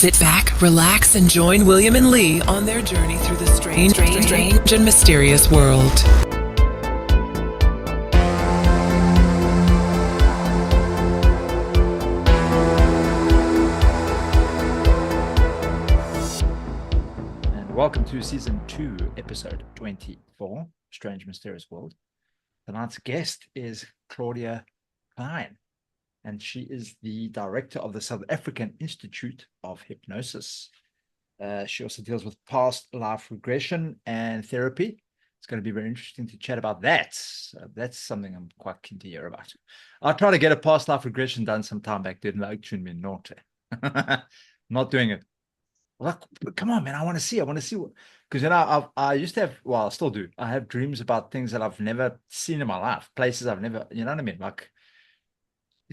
Sit back, relax, and join William and Lee on their journey through the strange and mysterious world. And welcome to Season 2, Episode 24, Strange Mysterious World. Tonight's guest is Claudia Klein, and she is the director of the South African Institute of Hypnosis. She also deals with past life regression and therapy. It's going to be very interesting to chat about that. That's something I'm quite keen to hear about. I tried to get a past life regression done some time back, didn't like me naughty. Not doing it. Well, come on, man, I want to see what, because I used to have, well, I still do. I have dreams about things that I've never seen in my life, places I've never, you know what I mean? Like,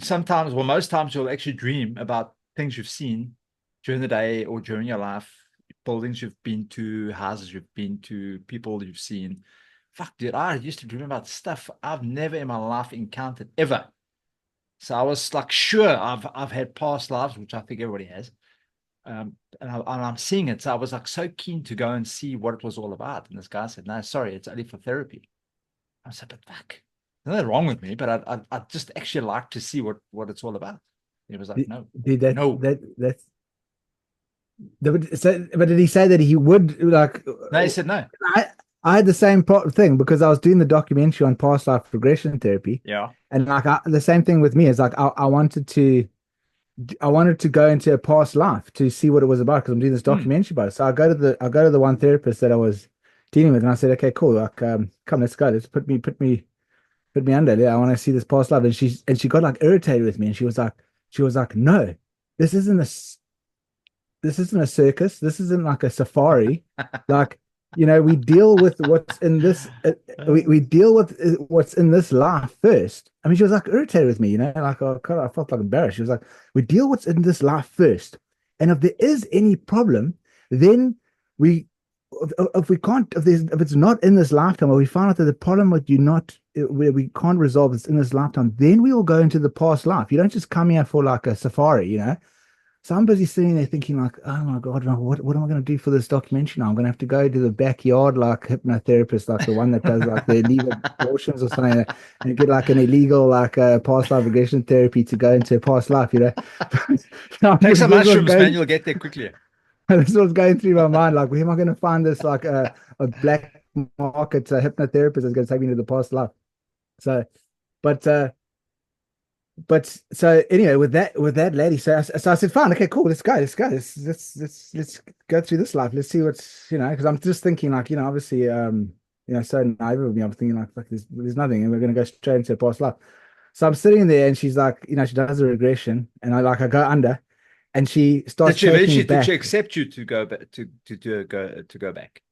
sometimes, well, most times you'll actually dream about things you've seen during the day or during your life, buildings you've been to, houses you've been to, people you've seen. Fuck, dude, I used to dream about stuff I've never in my life encountered ever. So I was like, sure, I've had past lives, which I think everybody has. And I'm seeing it. So I was like so keen to go and see what it was all about. And this guy said, no, sorry, it's only for therapy. I said, but fuck. Nothing wrong with me, but I just actually like to see what it's all about. He was like, no, that's. So, but did he say that he would like? No, he said no. I had the same thing because I was doing the documentary on past life regression therapy. Yeah, and like the same thing with me is like I wanted to go into a past life to see what it was about because I'm doing this documentary about it. So I go to the one therapist that I was dealing with, and I said, okay, cool, like come, let's go, let's put me under. Yeah, I want to see this past life. And she got like irritated with me, and she was like, no, this isn't a circus. This isn't like a safari. Like, you know, we deal with what's in this. We deal with what's in this life first. I mean, she was like irritated with me, you know, like I felt like embarrassed. She was like, we deal what's in this life first, and if there is any problem, then if it's not in this lifetime, or we find out that the problem where we can't resolve is in this lifetime, then we will go into the past life. You don't just come here for like a safari, you know. So I'm busy sitting there thinking like, oh my God, what am I going to do for this documentary now? I'm going to have to go to the backyard like hypnotherapist, like the one that does like the illegal abortions or something, and get like an illegal like past life regression therapy to go into a past life, you know. Take some mushrooms, man. You'll get there quickly. This was going through my mind, like, where am I going to find this like a black market hypnotherapist that's going to take me to the past life? So, but so anyway, with that lady, so I said, fine, okay, cool, let's go, let's go through this life, let's see what's, you know, because I'm just thinking like, you know, obviously, you know, so naive of me, I'm thinking like, fuck, there's nothing, and we're going to go straight into a past life. So I'm sitting there, and she's like, you know, she does a regression, and I go under. And she starts taking me back. Did she accept you to go back to go back?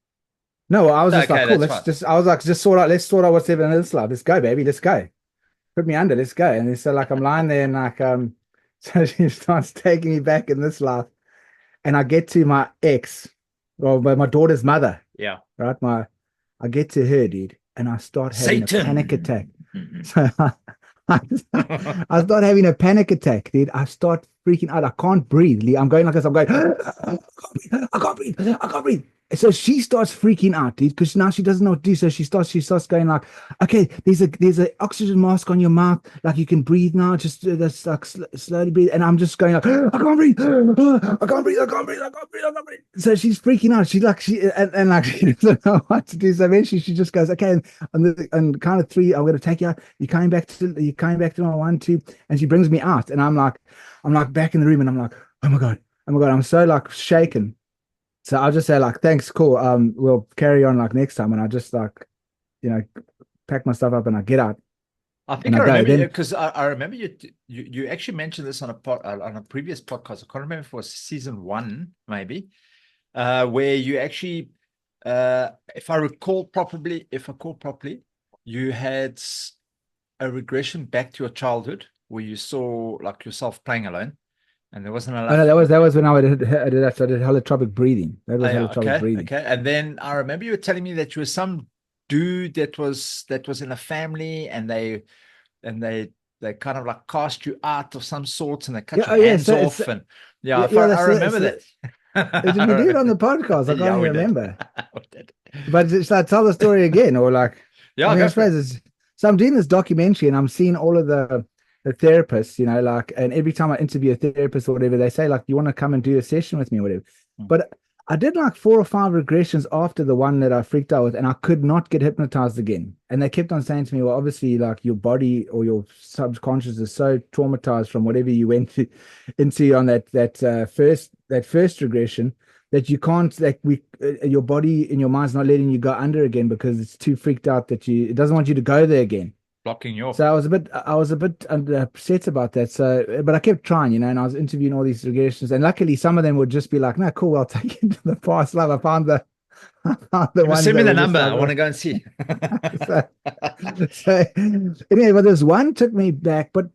No, I was just okay, like, cool. I was like, let's sort out what's in this life. Let's go, baby. Let's go. Put me under. Let's go. And so like I'm lying there, and like so she starts taking me back in this life, and I get to my ex, or my daughter's mother. Yeah. Right. I get to her, dude, and I start having a panic attack. So I start having a panic attack, dude. I start freaking out. I can't breathe. I'm going like this. I'm going, I can't breathe. So she starts freaking out, dude, because now she doesn't know what to do. So she starts going like, okay, there's a oxygen mask on your mouth, like you can breathe now. Just that's like slowly breathe. And I'm just going like, I can't breathe. I can't breathe. So she's freaking out. She like she doesn't know what to do. So eventually she just goes, okay, and kind of three, I'm going to take you out. You're coming back to my 1, 2, and she brings me out, and I'm like back in the room, and I'm like, oh my god, I'm so like shaken. So I'll just say like, thanks, cool. We'll carry on like next time. And I just like, you know, pack my stuff up and I get out. I think I remember because I remember you actually mentioned this on a previous podcast. I can't remember if it was season 1, maybe, where you actually, if I recall properly, you had a regression back to your childhood where you saw like yourself playing alone. And there wasn't enough. Oh, no, that was when I did that. So I did holotropic breathing. That was holotropic breathing. Okay. And then I remember you were telling me that you were some dude that was in a family, and they they kind of like cast you out of some sorts and they cut Yeah, your yeah, hands so off. And that's I remember that. did we do it on the podcast? I can't even we did. remember. We did. But should I tell the story again, or like? Yeah, I mean, go I for it. suppose it's, so I'm doing this documentary and I'm seeing all of the therapists, you know, like, and every time I interview a therapist or whatever, they say like, you want to come and do a session with me or whatever. But I did like 4 or 5 regressions after the one that I freaked out with, and I could not get hypnotized again. And they kept on saying to me, well, obviously, like your body or your subconscious is so traumatized from whatever you went into on that first regression, that you can't, like, your body and your mind's not letting you go under again because it's too freaked out that it doesn't want you to go there again. Blocking you off. So I was a bit upset about that. So, but I kept trying, you know, and I was interviewing all these regressions, and luckily some of them would just be like, "No, cool, I'll take you to the past life." I found the ones. Send me that the were just number. like, I want to go and see. so anyway, but there's one took me back, but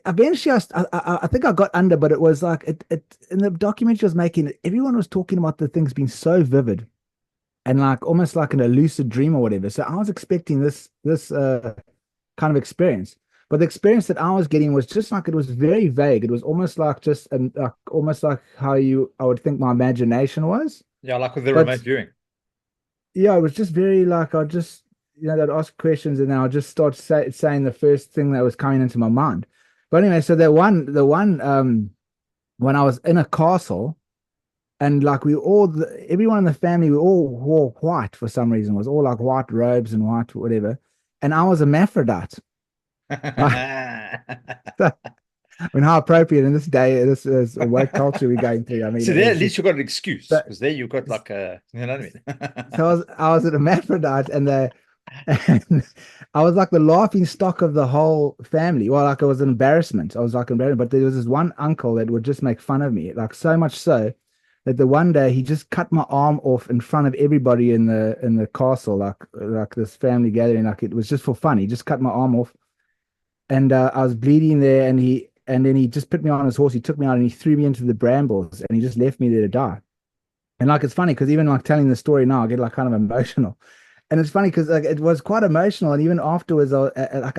eventually I think I got under, but it was like it in the documentary I was making, everyone was talking about the things being so vivid and like almost like an lucid dream or whatever. So I was expecting this kind of experience, but the experience that I was getting was just like, it was very vague. It was almost like just almost like how I would think my imagination was. Yeah, like with the remote viewing. Yeah, it was just very like, I just, you know, they'd ask questions and then I'll just start saying the first thing that was coming into my mind. But anyway, so the one when I was in a castle, and like everyone in the family, we all wore white for some reason. It was all like white robes and white whatever. And I was a hermaphrodite. I mean, how appropriate in this day, this is what culture we're going through. I mean, so there, at least you got an excuse, because there you got like a, you know what I mean? So I was a hermaphrodite, and I was like the laughing stock of the whole family. Well, like, it was an embarrassment. I was like embarrassed, but there was this one uncle that would just make fun of me, like so much so that the one day he just cut my arm off in front of everybody in the castle, like this family gathering. Like, it was just for fun. He just cut my arm off, and I was bleeding there, and then he just put me on his horse. He took me out and he threw me into the brambles, and he just left me there to die. And like, it's funny because even like telling the story now, I get like kind of emotional. And it's funny because like it was quite emotional. And even afterwards, I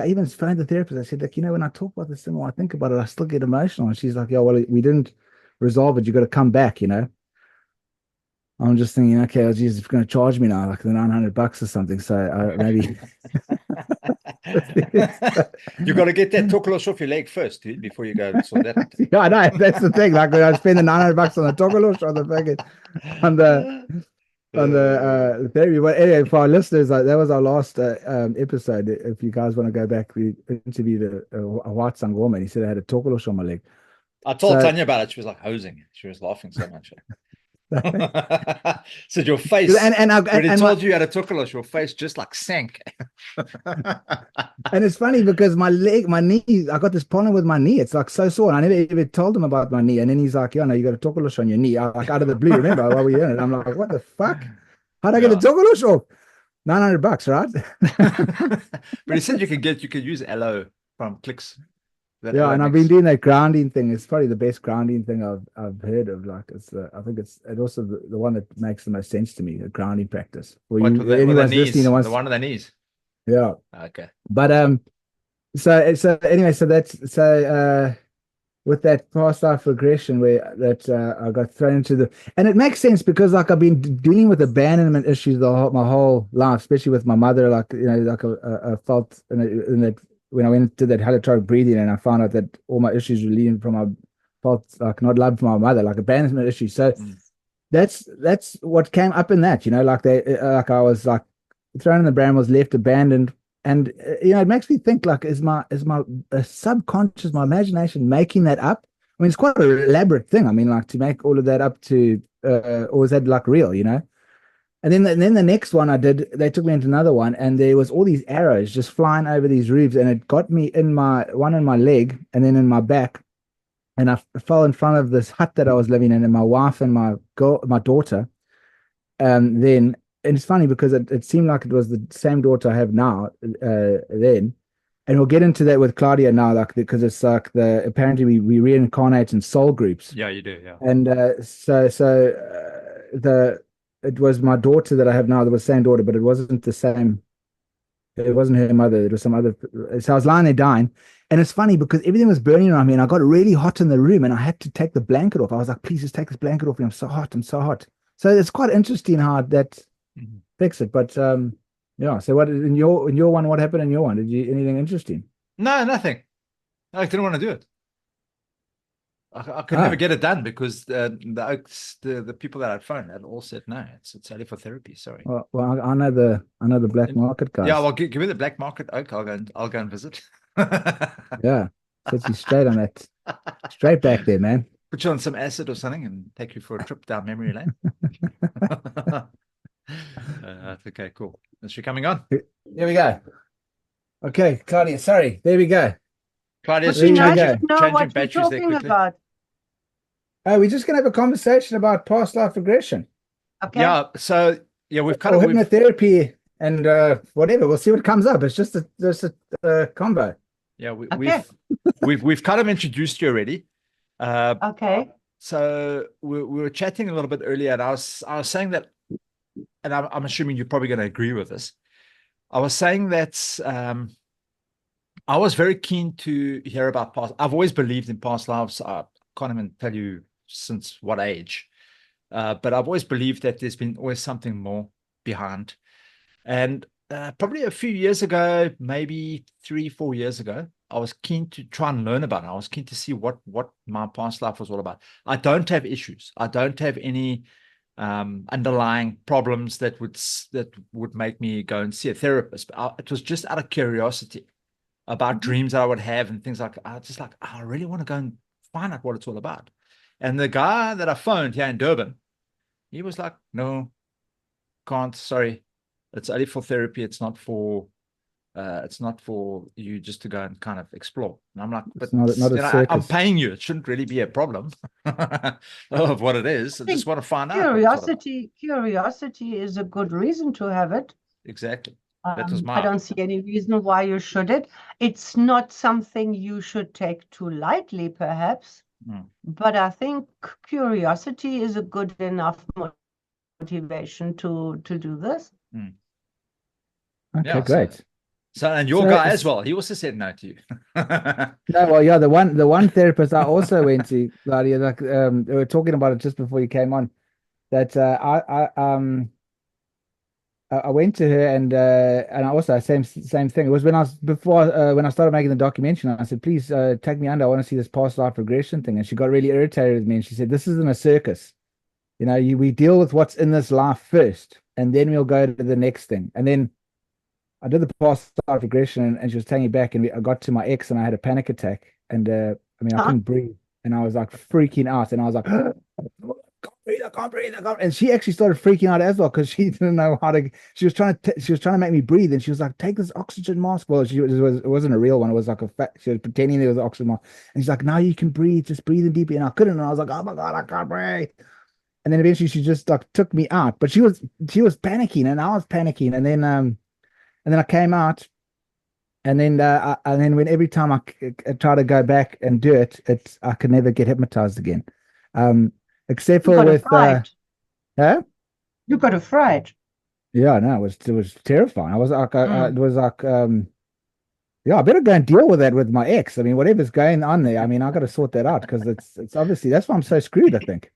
even phoned the therapist. I said, like, you know, when I talk about this thing or I think about it, I still get emotional. And she's like, yeah, well, we didn't resolve it. You got to come back, you know. I'm just thinking, okay, well, Jesus, it's going to charge me now, like the $900 or something. So maybe you got to get that tokolos off your leg first, dude, before you go. So that. Yeah, I know. That's the thing. Like, I spend the $900 on the tokolos or the fucking on the therapy. But anyway, for our listeners, like, that was our last episode. If you guys want to go back, we interviewed a white Sangoma, and he said I had a tokolos on my leg. I told Tanya about it. She was like hosing. She was laughing so much. So your face, when he told you you had a tokolos, your face just like sank. And it's funny because my knee, I got this problem with my knee. It's like so sore. And I never even told him about my knee. And then he's like, yeah, no, you got a tokolos on your knee. Like, out of the blue, remember while we were in it? I'm like, what the fuck? How'd I get a tokolos off? $900, right? But he said you could use aloe from Clicks. Yeah, and I've been doing that grounding thing. It's probably the best grounding thing I've heard of. Like, I think it's also the one that makes the most sense to me, a grounding practice. With the knees, the one of the knees. Yeah. Okay. But so anyway, so with that past life regression where I got thrown into and it makes sense because like I've been dealing with abandonment issues my whole life, especially with my mother. Like, you know, like I felt in that. When I went to that holotropic breathing, and I found out that all my issues were leading from, I felt like not loved from my mother, like abandonment issues. So that's what came up in that, you know, like I was like thrown in the brambles, left abandoned, and you know, it makes me think like, is my subconscious, my imagination making that up? I mean, it's quite an elaborate thing. I mean, like, to make all of that up to, or is that like real, you know? And then the next one I did, they took me into another one, and there was all these arrows just flying over these roofs, and it got me in my leg and then in my back, and I fell in front of this hut that I was living in, and my wife and my daughter. Then, and it's funny because it seemed like it was the same daughter I have now. Then, and we'll get into that with Claudia now, like, because it's like apparently we reincarnate in soul groups. Yeah, you do. Yeah. And it was my daughter that I have now. That was the same daughter, but it wasn't the same. It wasn't her mother. It was some other. So I was lying there dying, And it's funny because everything was burning around me and I got really hot in the room and I had to take the blanket off. I was like, please just take this blanket off me. I'm so hot. I'm so hot. So it's quite interesting how that fixed it. But yeah. So what in your one, what happened in your one? Did you anything interesting? No, nothing. I didn't want to do it. I could never get it done because the people that I'd phoned had all said no. It's only for therapy. Sorry. Well, I know the black market guys. Yeah, well, give me the black market oak. I'll go and visit. Yeah, set you straight on that, straight back there, man. Put you on some acid or something and take you for a trip down memory lane. Okay, cool. Is she coming on? Here we go. Okay, Claudia. Sorry, there we go. Claudia's There you changing go. What you're batteries there talking quickly. about. Oh, we're just gonna have a conversation about past life regression. Okay. Yeah, so yeah, we've kind Or of hypnotherapy and whatever. We'll see what comes up. It's just a combo. yeah Okay. we've kind of introduced you already. Okay. So we were chatting a little bit earlier, and I was saying that, and I'm assuming you're probably going to agree with this. I was saying that I was very keen to hear about past. I've always believed in past lives. I can't even tell you since what age, but I've always believed that there's been always something more behind. And probably a few years ago, maybe 3-4 years ago, I was keen to try and learn about it. I was keen to see what my past life was all about. I don't have issues. I don't have any underlying problems that would make me go and see a therapist. But it was just out of curiosity about dreams that I would have and things like. I was just like, I really want to go and find out what it's all about. And the guy that I phoned here in Durban, he was like, no, can't. Sorry, it's only for therapy. It's not for you just to go and kind of explore. And I'm like, but It's not a circus. I'm paying you. It shouldn't really be a problem of what it is. I just want to find out. Curiosity is a good reason to have it. Exactly. That was I don't see any reason why you shouldn't. It's not something you should take too lightly, perhaps. But I think curiosity is a good enough motivation to do this. Okay, Yeah, great. So and your guy as well, he also said no to you. No, well, yeah, the one therapist I also went to, Claudia, like we were talking about it just before you came on, that I went to her and I also same thing. It was when I started making the documentary. And I said, please take me under. I want to see this past life regression thing. And she got really irritated with me and she said, this isn't a circus. You know, we deal with what's in this life first, and then we'll go to the next thing. And then I did the past life regression, and she was taking me back, and I got to my ex, and I had a panic attack, and I couldn't breathe, and I was like freaking out, and I was like, I can't breathe. And she actually started freaking out as well because she didn't know how to. She was trying to make me breathe, and she was like, "Take this oxygen mask." Well, it wasn't a real one. It was like she was pretending there was an oxygen mask, and she's like, "Now you can breathe. Just breathe in deeply." And I couldn't, and I was like, "Oh my God, I can't breathe." And then eventually she just like took me out, but she was panicking, and I was panicking, and then I came out, and then when every time I try to go back and do it, I could never get hypnotized again, except for with huh? You got afraid. Yeah, no, it was terrifying. I was like, it was like, yeah, I better go and deal with that with my ex. I mean, whatever's going on there, I mean, I got to sort that out because it's obviously that's why I'm so screwed, I think.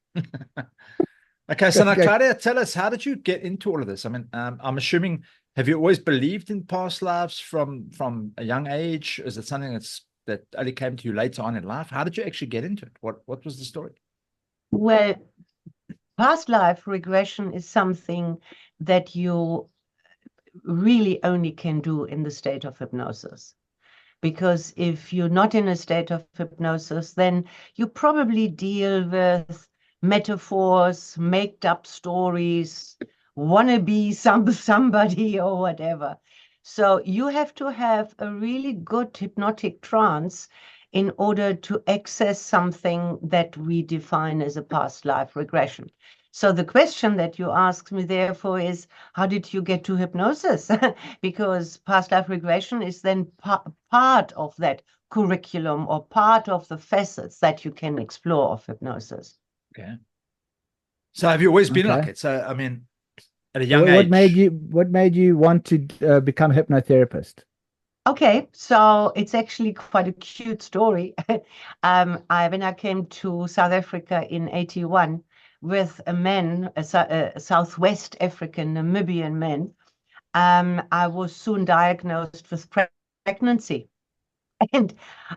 Okay, so now, Claudia, tell us, how did you get into all of this? I mean, I'm assuming, have you always believed in past lives from a young age? Is it something that only came to you later on in life? How did you actually get into it? What was the story? Well, past life regression is something that you really only can do in the state of hypnosis. Because if you're not in a state of hypnosis, then you probably deal with metaphors, made up stories, wannabe somebody or whatever. So you have to have a really good hypnotic trance in order to access something that we define as a past life regression. So the question that you asked me therefore is, how did you get to hypnosis? Because past life regression is then part of that curriculum or part of the facets that you can explore of hypnosis. Okay. So have you always been like it? So, I mean, at a young age. What made you want to become a hypnotherapist? Okay, so it's actually quite a cute story. When I came to South Africa in 81 with a man, a Southwest African Namibian man, I was soon diagnosed with pregnancy. And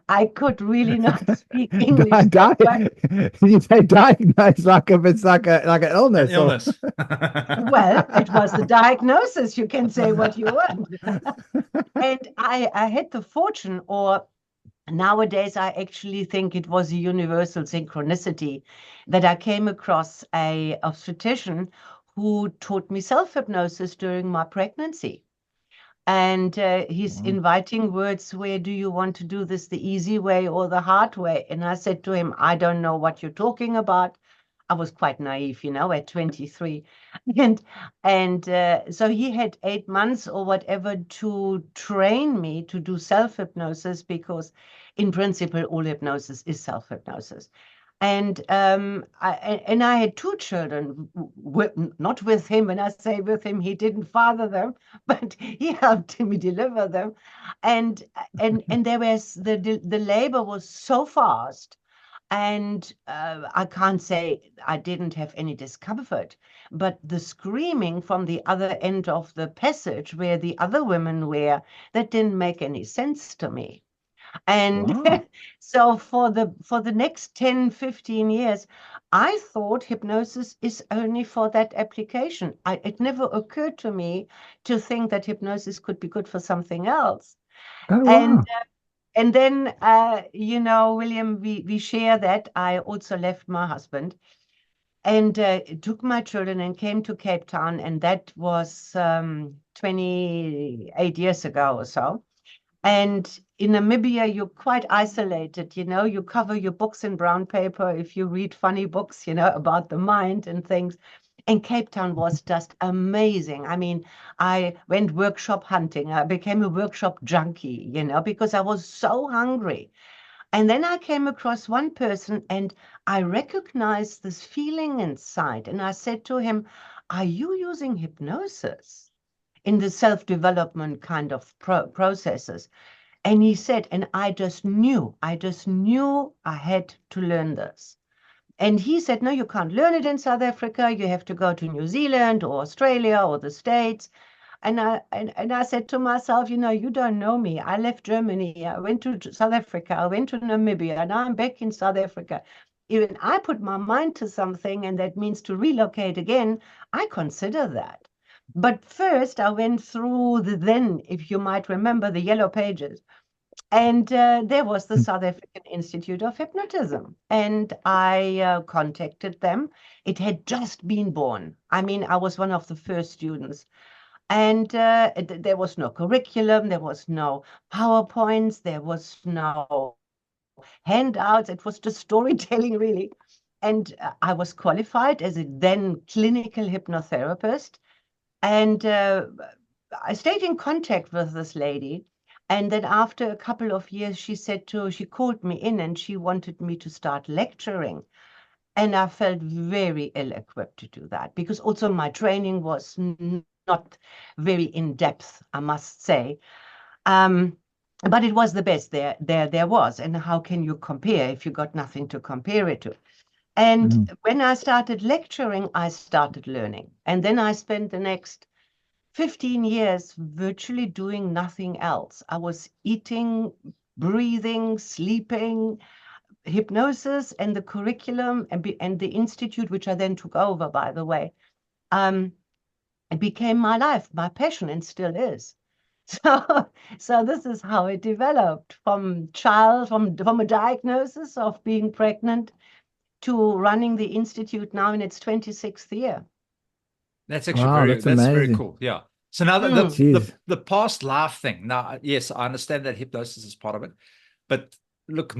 I could really not speak English that well. You say diagnosed like if it's like an An illness or illness. Well, it was the diagnosis. You can say what you want. And I had the fortune, or nowadays I actually think it was a universal synchronicity, that I came across a obstetrician who taught me self-hypnosis during my pregnancy. And his inviting words were, do you want to do this the easy way or the hard way? And I said to him, I don't know what you're talking about. I was quite naive, at 23. And so he had 8 months or whatever to train me to do self-hypnosis, because in principle, all hypnosis is self-hypnosis. And I had two children, not with him. When I say with him, he didn't father them, but he helped me deliver them. And there was the labor was so fast, and I can't say I didn't have any discomfort, but the screaming from the other end of the passage where the other women were, that didn't make any sense to me. And Wow. so for the next 10, 15 years, I thought hypnosis is only for that application. It never occurred to me to think that hypnosis could be good for something else. oh And wow. and then, William, we share that. I also left my husband and took my children and came to Cape Town, and that was 28 years ago or so. And in Namibia, you're quite isolated, you cover your books in brown paper if you read funny books, about the mind and things. And Cape Town was just amazing. I mean, I went workshop hunting. I became a workshop junkie, because I was so hungry. And then I came across one person and I recognized this feeling inside. And I said to him, are you using hypnosis in the self-development kind of processes? And he said, and I just knew I had to learn this. And he said, no, you can't learn it in South Africa. You have to go to New Zealand or Australia or the States. And I said to myself, you don't know me. I left Germany. I went to South Africa. I went to Namibia. Now I'm back in South Africa. Even I put my mind to something, and that means to relocate again, I consider that. But first, I went through then, if you might remember, the yellow pages. And there was the South African Institute of Hypnotism. And I contacted them. It had just been born. I mean, I was one of the first students. And there was no curriculum, there was no PowerPoints, there was no handouts. It was just storytelling, really. And I was qualified as a then clinical hypnotherapist. And I stayed in contact with this lady. And then after a couple of years, she called me in and she wanted me to start lecturing. And I felt very ill-equipped to do that, because also my training was not very in-depth, I must say. But it was the best there was. And how can you compare if you got nothing to compare it to? And when I started lecturing, I started learning. And then I spent the next 15 years virtually doing nothing else. I was eating, breathing, sleeping, hypnosis, and the curriculum and the institute, which I then took over, by the way. It became my life, my passion, and still is. So this is how it developed from a diagnosis of being pregnant to running the institute now in its 26th year. That's actually Wow, that's very amazing. cool. Yeah. So now the past life thing. Now, yes, I understand that hypnosis is part of it, but look,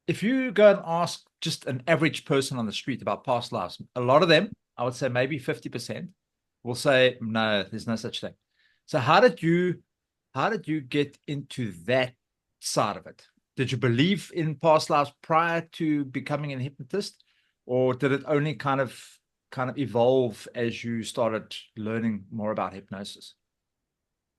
if you go and ask just an average person on the street about past lives, a lot of them, I would say maybe 50%, will say, no, there's no such thing. So how did you get into that side of it? Did you believe in past lives prior to becoming a hypnotist, or did it only kind of evolve as you started learning more about hypnosis?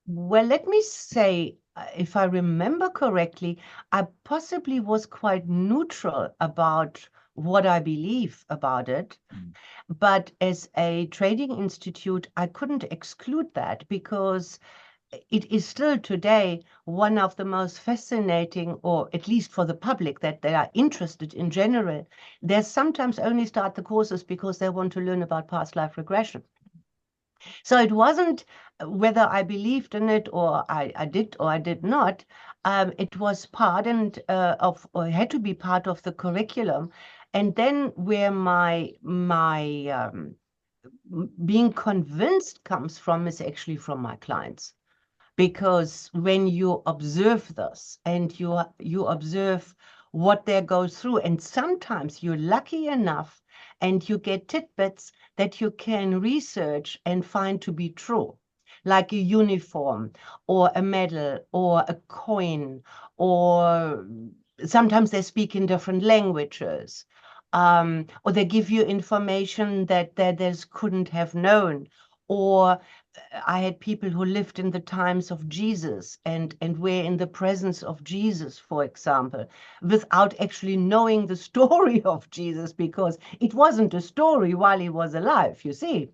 Well, let me say, if I remember correctly, I possibly was quite neutral about what I believe about it. But as a trading institute, I couldn't exclude that because it is still today one of the most fascinating, or at least for the public that they are interested in general. They sometimes only start the courses because they want to learn about past life regression. So it wasn't whether I believed in it or I did or I did not. It was part of, or had to be part of the curriculum. And then where my being convinced comes from is actually from my clients. Because when you observe this and you observe what they go through, and sometimes you're lucky enough and you get tidbits that you can research and find to be true, like a uniform or a medal or a coin, or sometimes they speak in different languages, or they give you information that they couldn't have known, or I had people who lived in the times of Jesus and were in the presence of Jesus, for example, without actually knowing the story of Jesus, because it wasn't a story while he was alive, you see.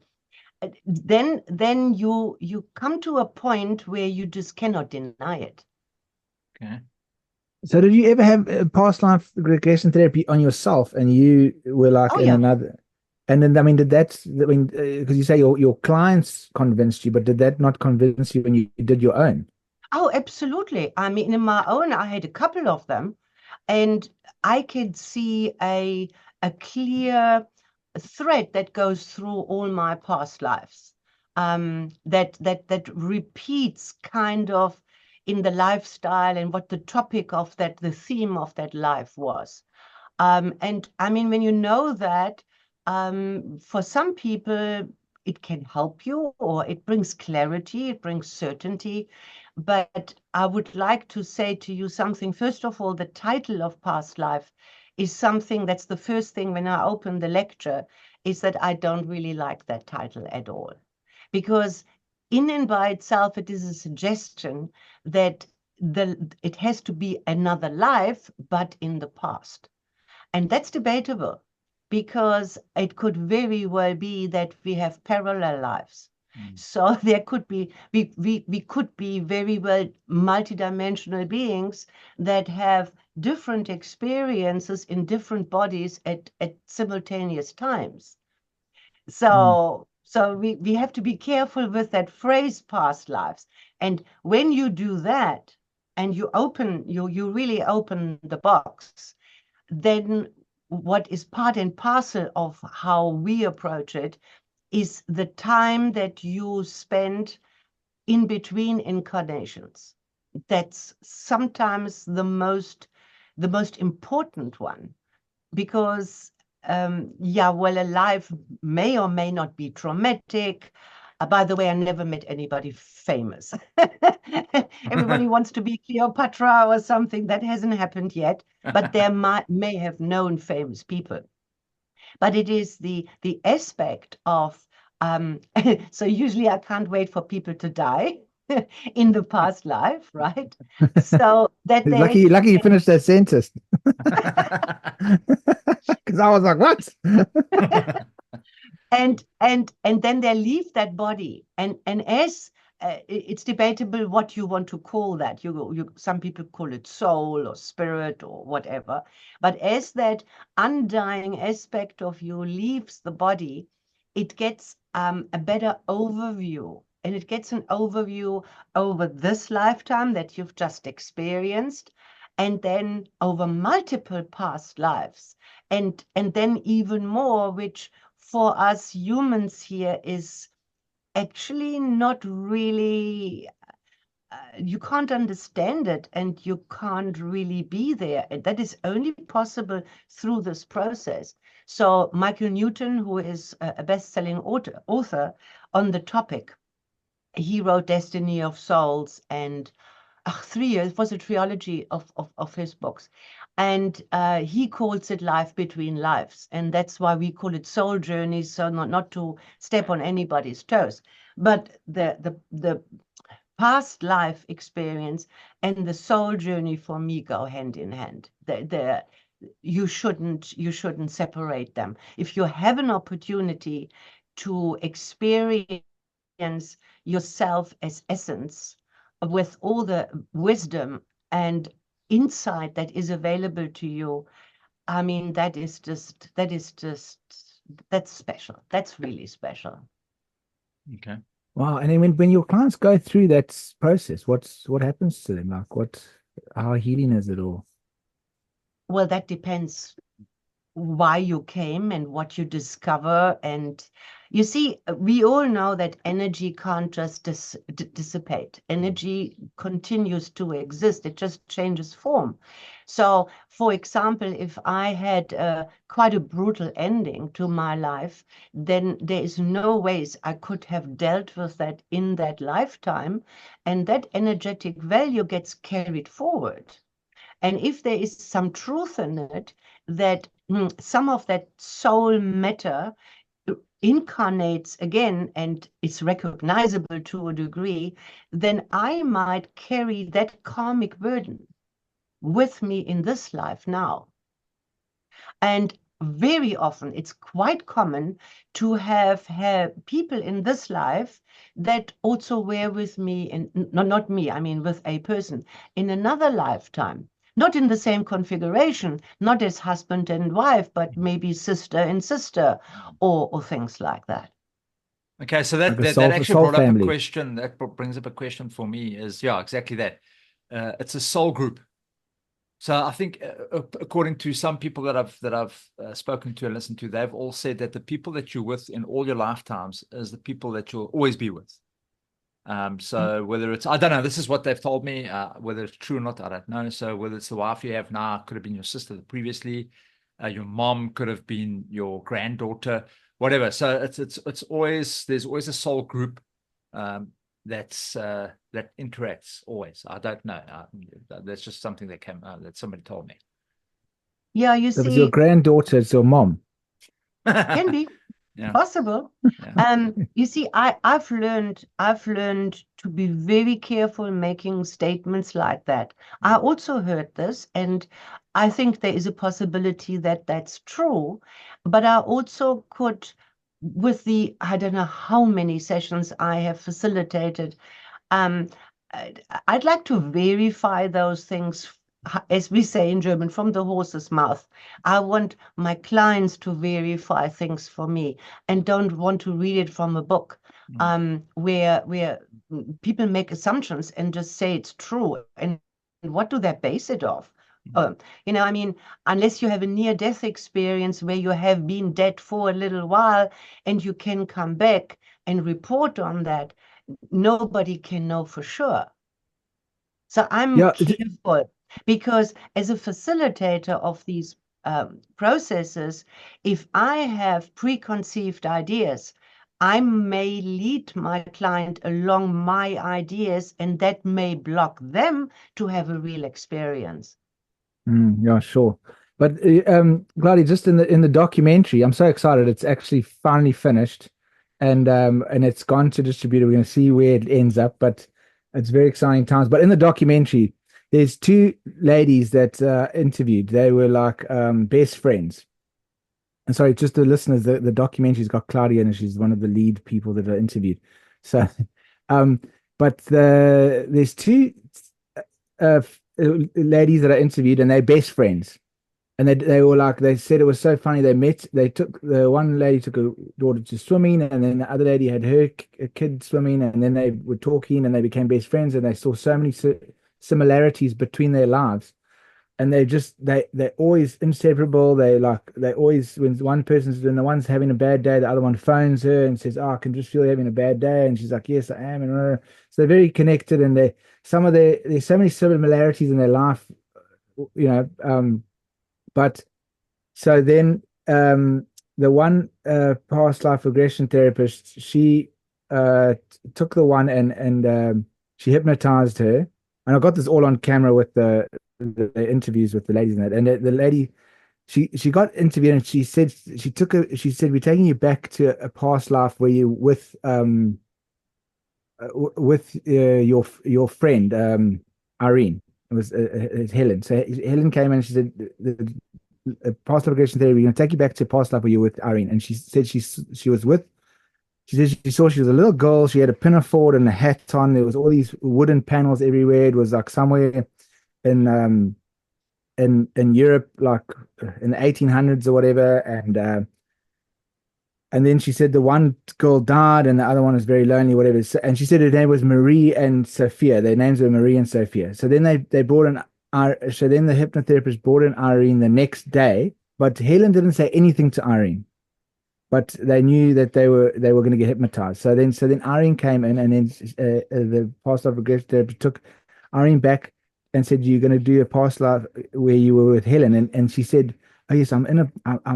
Then you come to a point where you just cannot deny it. Okay. So did you ever have past life regression therapy on yourself, and you were like Oh in yeah. another? And then, I mean, because you say your clients convinced you, but did that not convince you when you did your own? Oh, absolutely. I mean, in my own, I had a couple of them, and I could see a clear thread that goes through all my past lives. That repeats kind of in the lifestyle and what the topic of that, the theme of that life was. And I mean, when you know that, for some people, it can help you, or it brings clarity, it brings certainty. But I would like to say to you something. First of all, the title of past life is something that's the first thing when I open the lecture, is that I don't really like that title at all. Because in and by itself, it is a suggestion that it has to be another life, but in the past. And that's debatable, because it could very well be that we have parallel lives. So there could be, we could be very well multidimensional beings that have different experiences in different bodies at simultaneous times. So we have to be careful with that phrase, past lives. And when you do that, and you really open the box, then what is part and parcel of how we approach it is the time that you spend in between incarnations. That's sometimes the most important one, because yeah, well, a life may or may not be traumatic. By the way, I never met anybody famous. Everybody wants to be Cleopatra or something. That hasn't happened yet, but there may have known famous people. But it is the aspect of, so usually I can't wait for people to die in the past life, right? So that they Lucky you finished that sentence. Because I was like, what? and then they leave that body, and as it's debatable what you want to call that. Some people call it soul or spirit or whatever, but as that undying aspect of you leaves the body, it gets a better overview, and it gets an overview over this lifetime that you've just experienced, and then over multiple past lives, and then even more, which for us humans here is actually not really, you can't understand it, and you can't really be there. And that is only possible through this process. So Michael Newton, who is a best-selling author on the topic, he wrote Destiny of Souls, and 3 years, it was a trilogy of his books. And he calls it life between lives. And that's why we call it soul journeys, so not to step on anybody's toes. But the past life experience and the soul journey for me go hand in hand. You shouldn't separate them. If you have an opportunity to experience yourself as essence with all the wisdom and insight that is available to you, I mean, that's special. That's really special. Okay. Wow. And then when your clients go through that process, what happens to them? Like how healing is it all? Well, that depends why you came and what you discover. And you see, we all know that energy can't just dissipate. Energy continues to exist. It just changes form. So, for example, if I had quite a brutal ending to my life, then there is no ways I could have dealt with that in that lifetime. And that energetic value gets carried forward. And if there is some truth in it, that some of that soul matter incarnates again and it's recognizable to a degree, then I might carry that karmic burden with me in this life now. And very often it's quite common to have people in this life that also were with me, and not me, I mean with a person in another lifetime. Not in the same configuration, not as husband and wife, but maybe sister and sister, or things like that. Okay, so Like that actually brought up a question. That brings up a question for me. Is exactly that. It's a soul group. So I think, according to some people that I've spoken to and listened to, they've all said that the people that you're with in all your lifetimes is the people that you'll always be with. So whether it's, I don't know, this is what they've told me, whether it's true or not, I don't know. So whether it's the wife you have now, could have been your sister previously, your mom could have been your granddaughter, whatever. So it's always, there's always a soul group that interacts always. I don't know. That's just something that that somebody told me. Yeah, you see, your granddaughter is your mom. Can be. Yeah. Possible. Yeah. You see, I've learned to be very careful making statements like that. I also heard this, and I think there is a possibility that that's true. But I also could, with the, I don't know how many sessions I have facilitated, I'd like to verify those things, as we say in German, from the horse's mouth. I want my clients to verify things for me and don't want to read it from a book where people make assumptions and just say it's true. And what do they base it off? I mean, unless you have a near-death experience where you have been dead for a little while and you can come back and report on that, nobody can know for sure. So I'm careful. Because as a facilitator of these processes, if I have preconceived ideas, I may lead my client along my ideas, and that may block them to have a real experience. Yeah, sure. But Claudia, just in the documentary, I'm so excited. It's actually finally finished, and it's gone to distributor. We're going to see where it ends up, but it's very exciting times. But in the documentary, there's two ladies that interviewed. They were like best friends. And sorry, just the listeners, the documentary's got Claudia in it. She's one of the lead people that are interviewed. So, but there's two ladies that are interviewed, and they're best friends. And they were like, they said it was so funny. The one lady took her daughter to swimming, and then the other lady had her kid swimming, and then they were talking and they became best friends, and they saw so many similarities between their lives. And they're always inseparable. They always, when the one's having a bad day, the other one phones her and says, "Oh, I can just feel you're having a bad day." And she's like, "Yes, I am." And so they're very connected, and there's so many similarities in their life, but so then the one past life regression therapist, she took the one and she hypnotized her. And I got this all on camera with the interviews with the ladies in that. And the lady, she got interviewed, and she said we're taking you back to a past life where you with with your friend Irene. It was Helen. So Helen came and she said the past life regression theory. We're going to take you back to past life where you were with Irene, and she said she was with. She said she saw she was a little girl. She had a pinafore and a hat on. There was all these wooden panels everywhere. It was like somewhere in Europe, like in the 1800s or whatever, and then she said the one girl died and the other one was very lonely, whatever. So, and she said her name was Marie and Sophia. Their names were Marie and Sophia. So then they brought in, so then the hypnotherapist brought in Irene the next day, but Helen didn't say anything to Irene, but they knew that they were going to get hypnotized. So then Irene came in, and then the past life regression therapist took Irene back and said, "You're going to do a past life where you were with Helen," and she said, "Oh yes,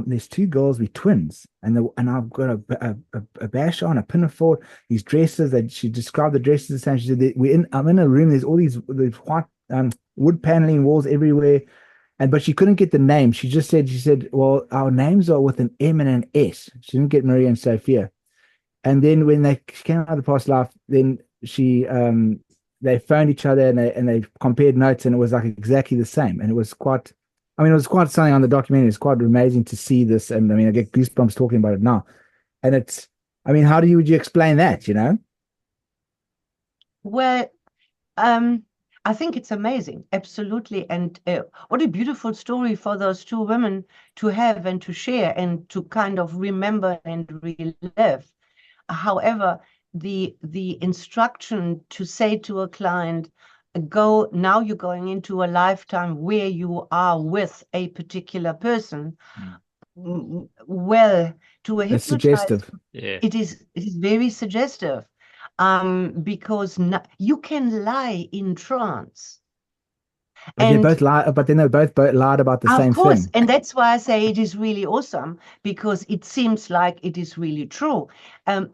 there's two girls, we twins, and I've got a bash on, a pinafore, these dresses." That she described the dresses the same. She said, I'm in a room. There's all these white wood paneling walls everywhere, but she couldn't get the name. She said, "Well, our names are with an M and an S." She didn't get Maria and Sophia. And then when they came out of the past life, then they phoned each other and they compared notes, and it was like exactly the same, and it was quite. I mean, it was quite something on the documentary. It's quite amazing to see this. And I mean, I get goosebumps talking about it now. And I mean, would you explain that, Well, I think it's amazing. Absolutely. And what a beautiful story for those two women to have and to share and to kind of remember and relive. However, the instruction to say to a client, now you're going into a lifetime where you are with a particular person. Well, to a it's suggestive. it is very suggestive, because you can lie in trance. But they both lie, but then they both lied about the same thing. Of course, thing. and that's why I say it is really awesome, because it seems like it is really true.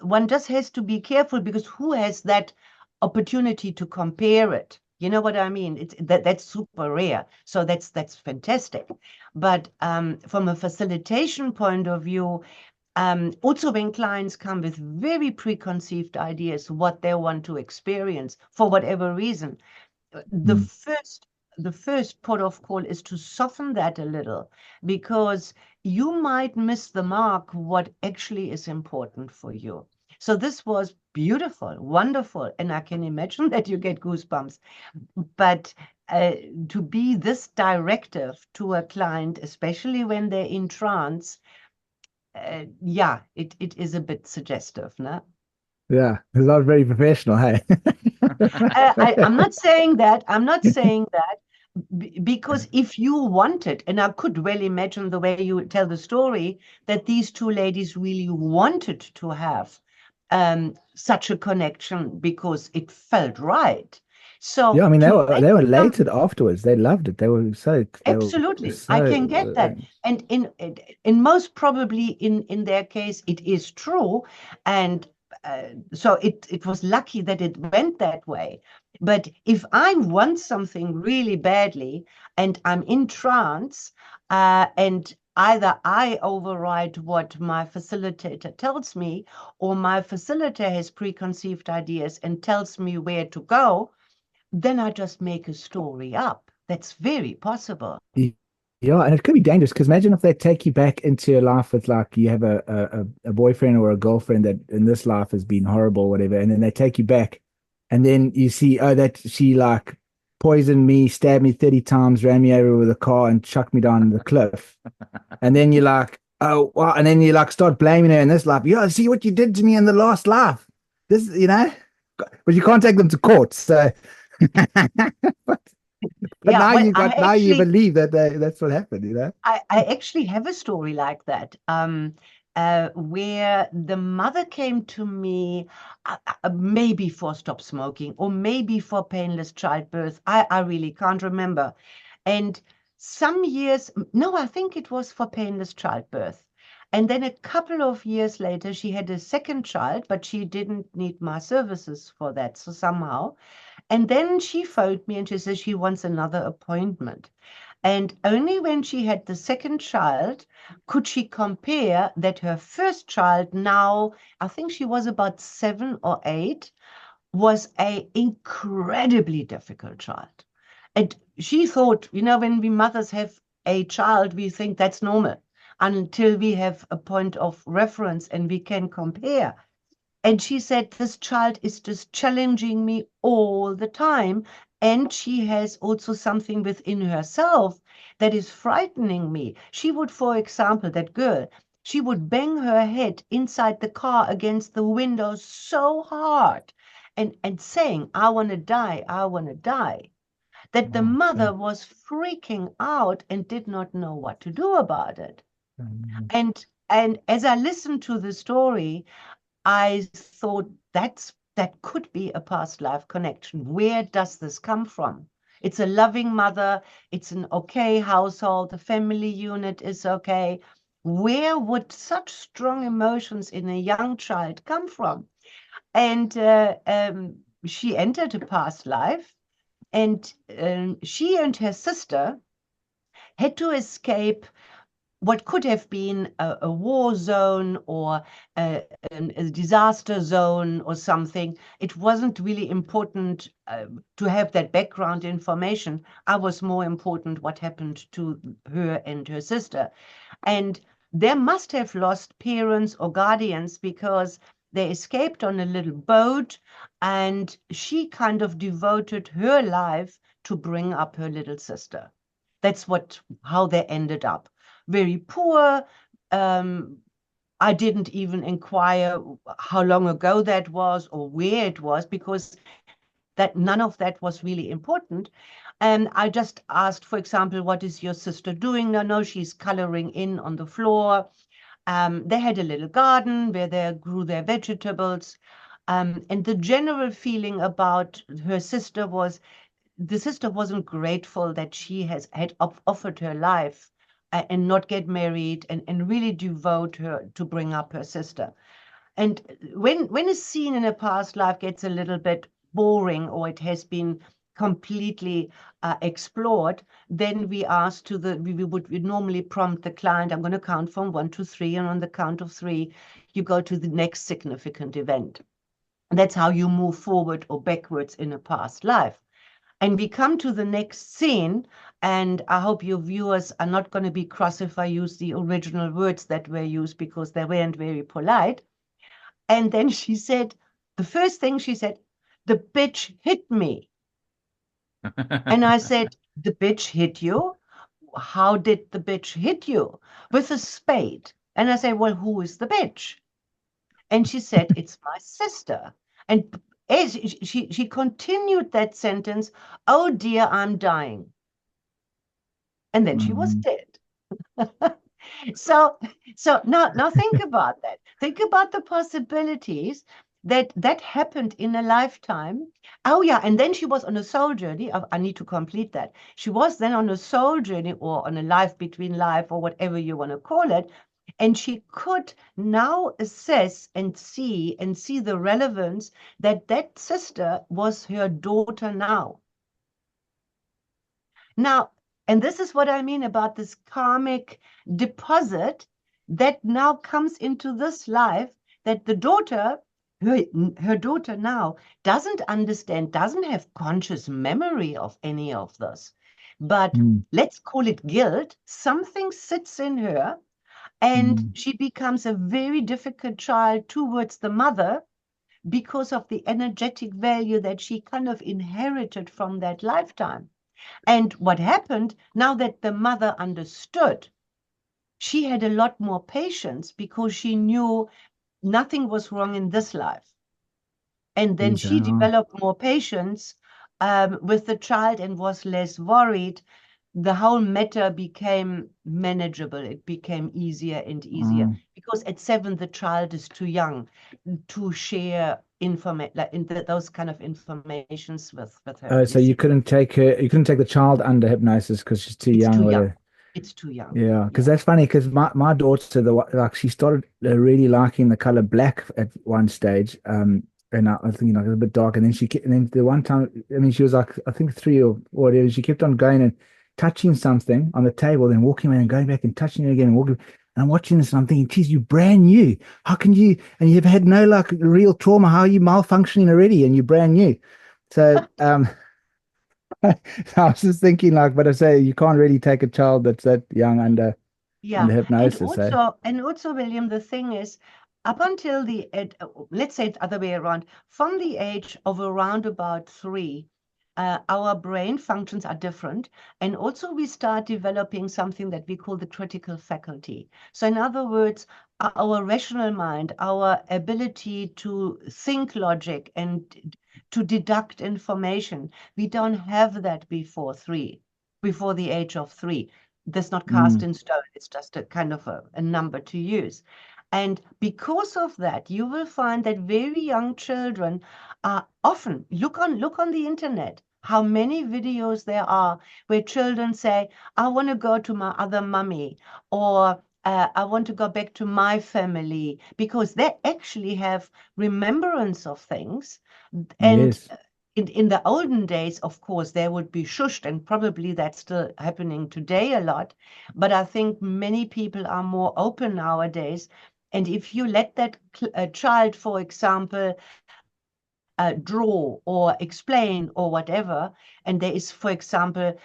One just has to be careful, because who has that opportunity to compare it? You know what I mean? That's super rare. So that's fantastic. But from a facilitation point of view, also when clients come with very preconceived ideas, what they want to experience for whatever reason, the first port of call is to soften that a little, because you might miss the mark what actually is important for you. So this was beautiful, wonderful, and I can imagine that you get goosebumps. But to be this directive to a client, especially when they're in trance, yeah, it is a bit suggestive, no? Yeah, it's not very professional, hey? I'm not saying that. I'm not saying that. Because if you wanted, and I could well imagine the way you tell the story, that these two ladies really wanted to have such a connection because it felt right. So yeah, I mean, they were elated afterwards. They loved it. They were so absolutely. I can get that, and in most probably in their case, it is true, and so it was lucky that it went that way. But if I want something really badly and I'm in trance, and either I override what my facilitator tells me, or my facilitator has preconceived ideas and tells me where to go, then I just make a story up. That's very possible. Yeah, and it could be dangerous, because imagine if they take you back into your life with, like, you have a boyfriend or a girlfriend that in this life has been horrible or whatever, and then they take you back, and then you see, oh, that she like poisoned me, stabbed me 30 times, ran me over with a car and chucked me down the cliff. And then you're like, oh, wow. And then you like start blaming her in this life. Yeah, see what you did to me in the last life. This, but you can't take them to court. So but yeah, now you believe that that's what happened, I actually have a story like that, where the mother came to me, maybe for stop smoking or maybe for painless childbirth. I really can't remember. And some years, no, I think it was for painless childbirth. And then a couple of years later, she had a second child, but she didn't need my services for that. So somehow. And then she phoned me and she says she wants another appointment. And only when she had the second child could she compare that her first child, now, I think she was about 7 or 8, was a incredibly difficult child. And she thought, when we mothers have a child, we think that's normal until we have a point of reference and we can compare. And she said, this child is just challenging me all the time. And she has also something within herself that is frightening me. She would, for example, that girl, she would bang her head inside the car against the window so hard and saying, I want to die, I want to die, that the mother was freaking out and did not know what to do about it. And as I listened to the story, I thought that could be a past life connection. Where does this come from? It's a loving mother. It's an okay household. The family unit is okay. Where would such strong emotions in a young child come from? And she entered a past life, and she and her sister had to escape what could have been a war zone or a disaster zone or something. It wasn't really important to have that background information. I was more important what happened to her and her sister. And they must have lost parents or guardians because they escaped on a little boat, and she kind of devoted her life to bring up her little sister. That's how they ended up. Very poor. I didn't even inquire how long ago that was or where it was, because none of that was really important. And I just asked, for example, what is your sister doing? No, she's coloring in on the floor. They had a little garden where they grew their vegetables. And the general feeling about her sister was, the sister wasn't grateful that she had offered her life and not get married and really devote her to bring up her sister. And when a scene in a past life gets a little bit boring, or it has been completely explored, then we would normally prompt the client, I'm going to count from 1 to 3, and on the count of 3, you go to the next significant event. And that's how you move forward or backwards in a past life. And we come to the next scene, and I hope your viewers are not going to be cross if I use the original words that were used, because they weren't very polite. And then she said, the first thing she said, the bitch hit me. And I said, the bitch hit you? How did the bitch hit you? With a spade. And I said, well, who is the bitch? And she said, it's my sister. And as she continued that sentence, oh dear, I'm dying. And then she was dead. So now think about that. Think about the possibilities that happened in a lifetime. Oh yeah, and then she was on a soul journey. I need to complete that. She was then on a soul journey, or on a life between life, or whatever you want to call it. And she could now assess and see the relevance that sister was her daughter now. Now, and this is what I mean about this karmic deposit that now comes into this life, that the daughter, her daughter now, doesn't understand, doesn't have conscious memory of any of this. But let's call it guilt. Something sits in her, and she becomes a very difficult child towards the mother because of the energetic value that she kind of inherited from that lifetime. And what happened, now that the mother understood, she had a lot more patience, because she knew nothing was wrong in this life. And then she developed more patience with the child and was less worried. The whole matter became manageable. It became easier and easier, because at 7, the child is too young to share those kind of informations with her. So you couldn't take the child under hypnosis because she's too young. It's too young. Yeah, because that's funny, because my daughter, she started really liking the color black at one stage. And I think, it was a bit dark. And then the one time, I mean, she was like, I think 3 or whatever. She kept on going and touching something on the table, then walking around and going back and touching it again and walking. And I'm watching this and I'm thinking, geez, you're brand new. How can you, and you've had no like real trauma. How are you malfunctioning already? And you're brand new. So, I was just thinking like, but I say you can't really take a child that's that young under Yeah, hypnosis. and also, William, the thing is, up until let's say it other way around, from the age of around about 3, our brain functions are different, and also we start developing something that we call the critical faculty. So, in other words, our rational mind, our ability to think logic and to deduct information, we don't have that before the age of 3. That's not cast in stone. It's just a kind of a number to use. And because of that, you will find that very young children are often, look on the internet, how many videos there are where children say, I want to go to my other mummy, or I want to go back to my family, because they actually have remembrance of things. And Yes. in the olden days, of course, they would be shushed, and probably that's still happening today a lot. But I think many people are more open nowadays. And if you let that child, for example, draw or explain or whatever, and there is, for example,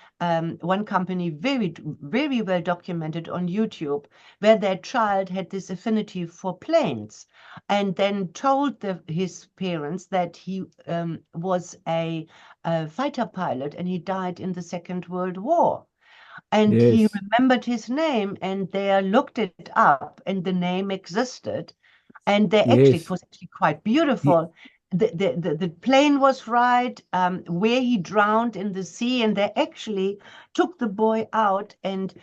one company very, very well documented on YouTube, where their child had this affinity for planes, and then told his parents that he was a fighter pilot and he died in the Second World War. And he Yes. remembered his name, and they looked it up, and the name existed. And it Yes. was actually quite Ye- beautiful. The plane was right, where he drowned in the sea, and they actually took the boy out and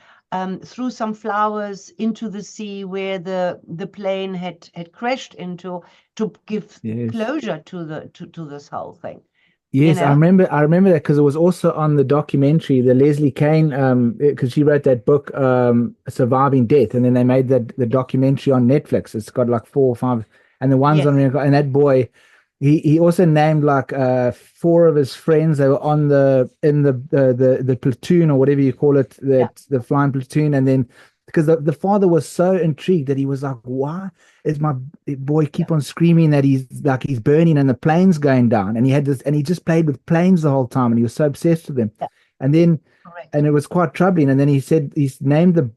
threw some flowers into the sea where the plane had crashed into, to give Yes. closure to this whole thing. Yes, I remember. I remember that because it was also on the documentary, the Leslie Kane, because she wrote that book, Surviving Death, and then they made the documentary on Netflix. It's got like 4 or 5, and the ones Yes, on, and that boy, he also named like 4 of his friends. They were on the platoon, or whatever you call it, yeah, the flying platoon, and then because the father was so intrigued that he was like, why is my boy keep on screaming that he's burning and the plane's going down? And he had this, and he just played with planes the whole time, and he was so obsessed with them. yeah, And then, correct, and it was quite troubling. And then he said he's named the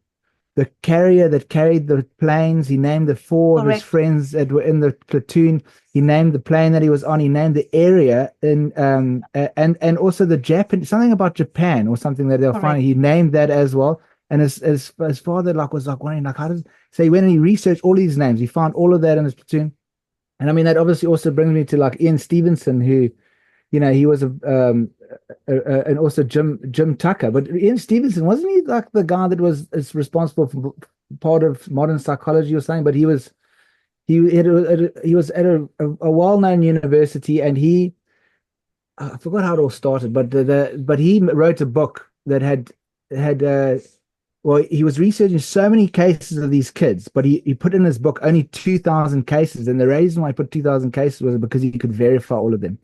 carrier that carried the planes. He named the 4 of his correct, friends that were in the platoon. He named the plane that he was on. He named the area in and also the Japan, something about Japan or something that they'll find. correct. He named that as well. And his father was wondering how does, so he went and he researched all these names. He found all of that in his platoon. And I mean that obviously also brings me to like Ian Stevenson, who, he was and also Jim Tucker. But Ian Stevenson, wasn't he like the guy that is responsible for part of modern psychology or something? But he was at a well-known university, and I forgot how it all started, but he wrote a book that had well, he was researching so many cases of these kids, but he put in his book only 2,000 cases. And the reason why I put 2,000 cases was because he could verify all of them.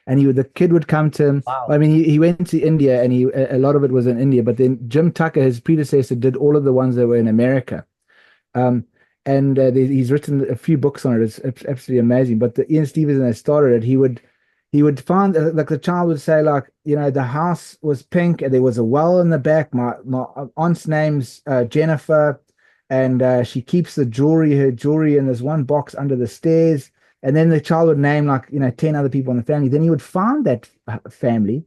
And the kid would come to him. Wow. I mean, he went to India, and a lot of it was in India, but then Jim Tucker, his predecessor, did all of the ones that were in America. And he's written a few books on it. It's absolutely amazing. But the Ian Stevenson that started it, he would find like the child would say like, the house was pink and there was a well in the back. My aunt's name's Jennifer, and she keeps her jewelry in this one box under the stairs. And then the child would name like 10 other people in the family. Then he would find that family,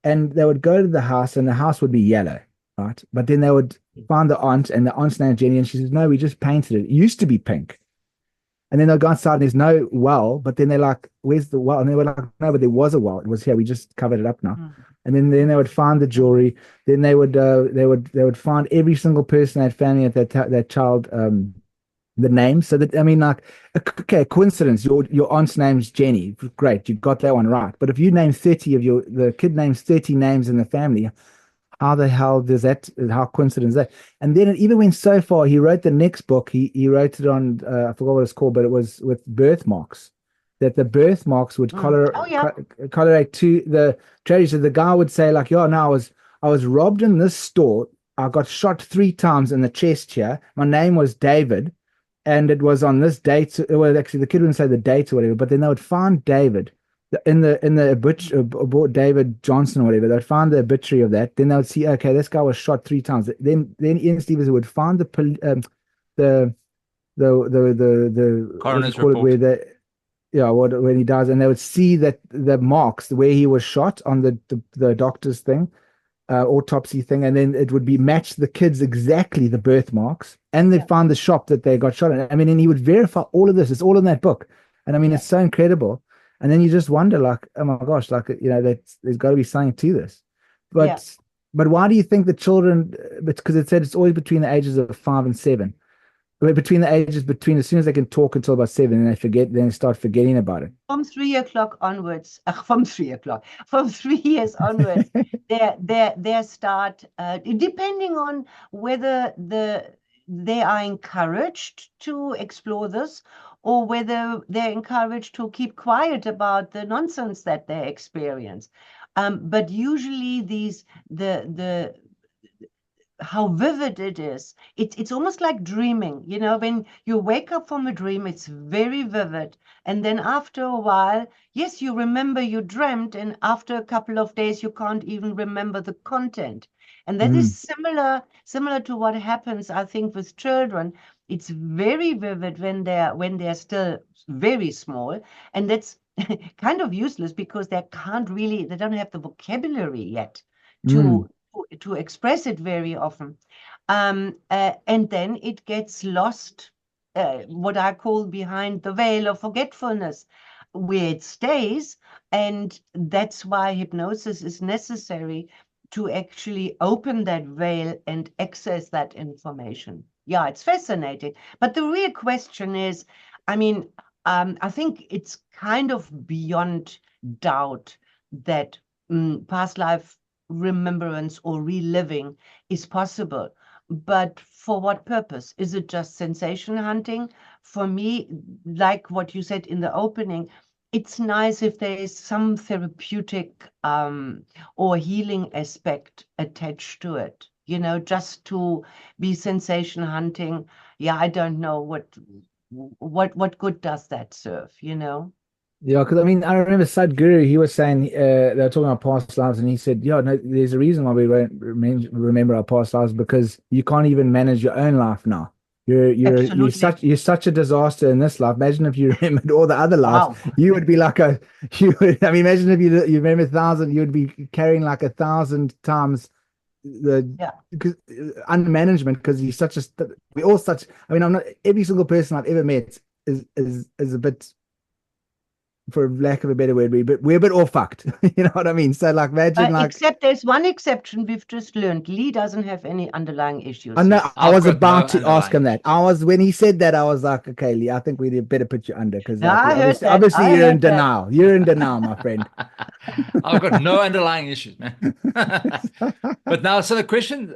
and they would go to the house, and the house would be yellow, right? But then they would find the aunt, and the aunt's name Jenny, and she says, no, we just painted it. It used to be pink. And then they'll go outside and there's no well, but then they're like, where's the well? And they were like, no, but there was a well. It was here. We just covered it up now. Mm. And then they would find the jewelry. Then they would find every single person that family at that child, the name. So that, I mean, like, okay, coincidence. Your aunt's name's Jenny. Great. You got that one right. But if you name 30 of the kid names 30 names in the family, how the hell does that, how coincidence is that? And then it even went so far, he wrote the next book. He wrote it on, I forgot what it's called, but it was with birthmarks, that the birthmarks would correlate to the tragedy. So the guy would say like, yeah, no, I was robbed in this store I got shot 3 times in the chest here. My name was David, and it was on this date. Well, actually, the kid wouldn't say the date or whatever, but then they would find David in the David Johnson or whatever. They'd find the obituary of that. Then they would see, okay, this guy was shot 3 times. Then Ian Stevens would find the Coroner's report, where when he dies, and they would see that the marks where he was shot on the doctor's thing, autopsy thing, and then it would be match the kids exactly the birthmarks, and they'd find the shop that they got shot in. I mean, and he would verify all of this. It's all in that book, and I mean, it's so incredible. And then you just wonder, like, oh my gosh, like, that there's got to be something to this. But why do you think the children? Because it said it's always between the ages of 5 and 7. Between the ages as soon as they can talk until about 7, and they start forgetting about it. From 3 o'clock onwards, from 3 years onwards, they start, depending on whether they are encouraged to explore this, or whether they're encouraged to keep quiet about the nonsense that they experience. But usually how vivid it is. It's almost like dreaming. When you wake up from a dream, it's very vivid. And then after a while, yes, you remember you dreamt, and after a couple of days, you can't even remember the content. And that is similar to what happens, I think, with children. It's very vivid when they're still very small, and that's kind of useless because they don't have the vocabulary yet to express it very often. And then it gets lost, what I call behind the veil of forgetfulness, where it stays. And that's why hypnosis is necessary, to actually open that veil and access that information. Yeah, it's fascinating. But the real question is, I mean, I think it's kind of beyond doubt that past life remembrance or reliving is possible. But for what purpose? Is it just sensation hunting? For me, like what you said in the opening, it's nice if there is some therapeutic or healing aspect attached to it. Just to be sensation hunting. Yeah, I don't know what good does that serve, Yeah, because I mean, I remember Sadhguru, he was saying, they were talking about past lives, and he said, yeah, no, there's a reason why we won't remember our past lives, because you can't even manage your own life now. You're such a disaster in this life. Imagine if you remembered all the other lives. Wow. You would be like I mean, imagine if you remember 1,000, you would be carrying like 1,000 times unmanagement, because we're all such. I mean, I'm not every single person I've ever met is a bit, for lack of a better word, we're a bit all fucked. You know what I mean? So like, imagine except there's one exception we've just learned. Lee doesn't have any underlying issues. I know. I was about to ask him that. When he said that, I was like, okay, Lee, I think we better put you under, because obviously you're in denial. You're in denial, my friend. I've got no underlying issues, man. But now, so the question,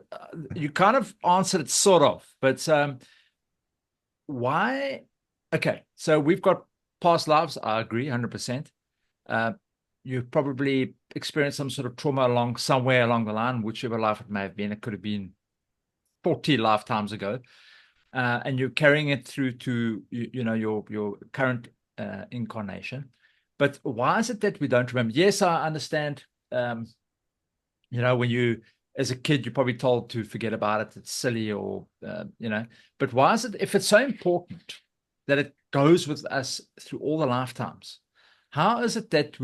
you kind of answered it sort of, but why? Okay, so we've got past lives, I agree, 100%. You've probably experienced some sort of trauma somewhere along the line, whichever life it may have been. It could have been 40 lifetimes ago, and you're carrying it through to your current incarnation. But why is it that we don't remember? Yes, I understand. When you, as a kid, you're probably told to forget about it. It's silly, or But why is it, if it's so important that it goes with us through all the lifetimes, how is it that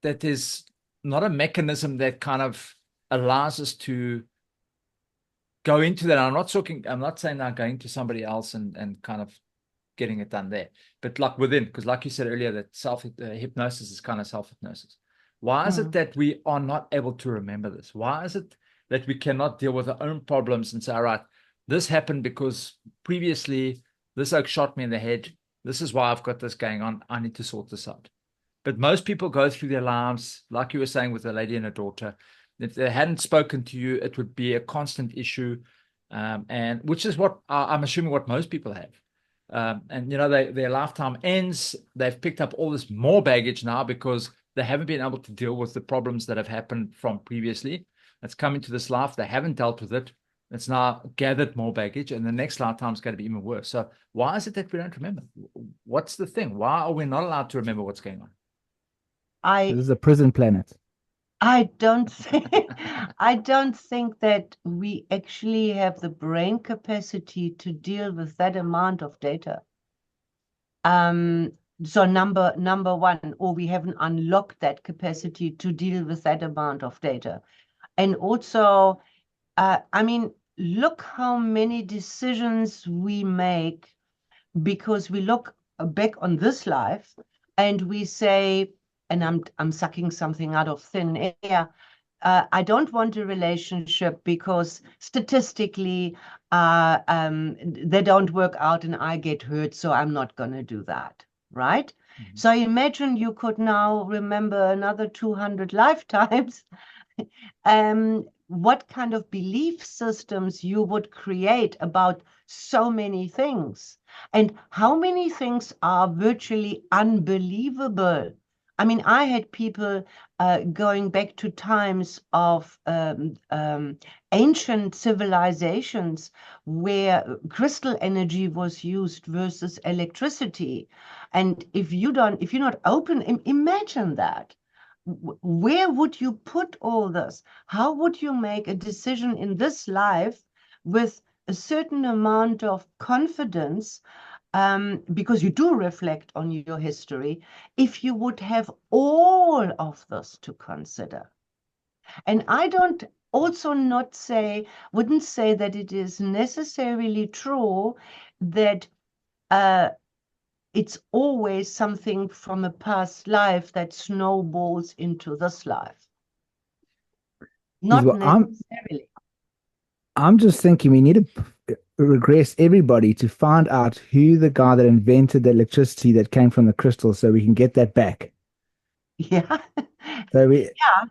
there's not a mechanism that kind of allows us to go into that? I'm not saying now going to somebody else and kind of getting it done there, but like within, because like you said earlier, that hypnosis is kind of self-hypnosis. Why is it that we are not able to remember this? Why is it that we cannot deal with our own problems and say, all right, this happened because previously this oak shot me in the head. This is why I've got this going on. I need to sort this out. But most people go through their lives, like you were saying with a lady and a daughter. If they hadn't spoken to you, it would be a constant issue, and which is what I'm assuming what most people have. And their lifetime ends. They've picked up all this more baggage now because they haven't been able to deal with the problems that have happened from previously. that's come into this life. They haven't dealt with it. It's now gathered more baggage, and the next lifetime is going to be even worse. So why is it that we don't remember? What's the thing? Why are we not allowed to remember what's going on? This is a prison planet. I don't think that we actually have the brain capacity to deal with that amount of data. So number one, or we haven't unlocked that capacity to deal with that amount of data. And also, I mean, look how many decisions we make because we look back on this life and we say, and I'm sucking something out of thin air, I don't want a relationship because statistically they don't work out and I get hurt, so I'm not going to do that, right? Mm-hmm. So imagine you could now remember another 200 lifetimes. What kind of belief systems you would create about so many things, and how many things are virtually unbelievable. I mean, I had people going back to times of ancient civilizations where crystal energy was used versus electricity. And if you're not open, imagine that. Where would you put all this? How would you make a decision in this life with a certain amount of confidence, because you do reflect on your history, if you would have all of this to consider? And I don't also wouldn't say that it is necessarily true that it's always something from a past life that snowballs into this life. Not necessarily. I'm just thinking we need to regress everybody to find out who the guy that invented the electricity that came from the crystal so we can get that back. Yeah. So yeah,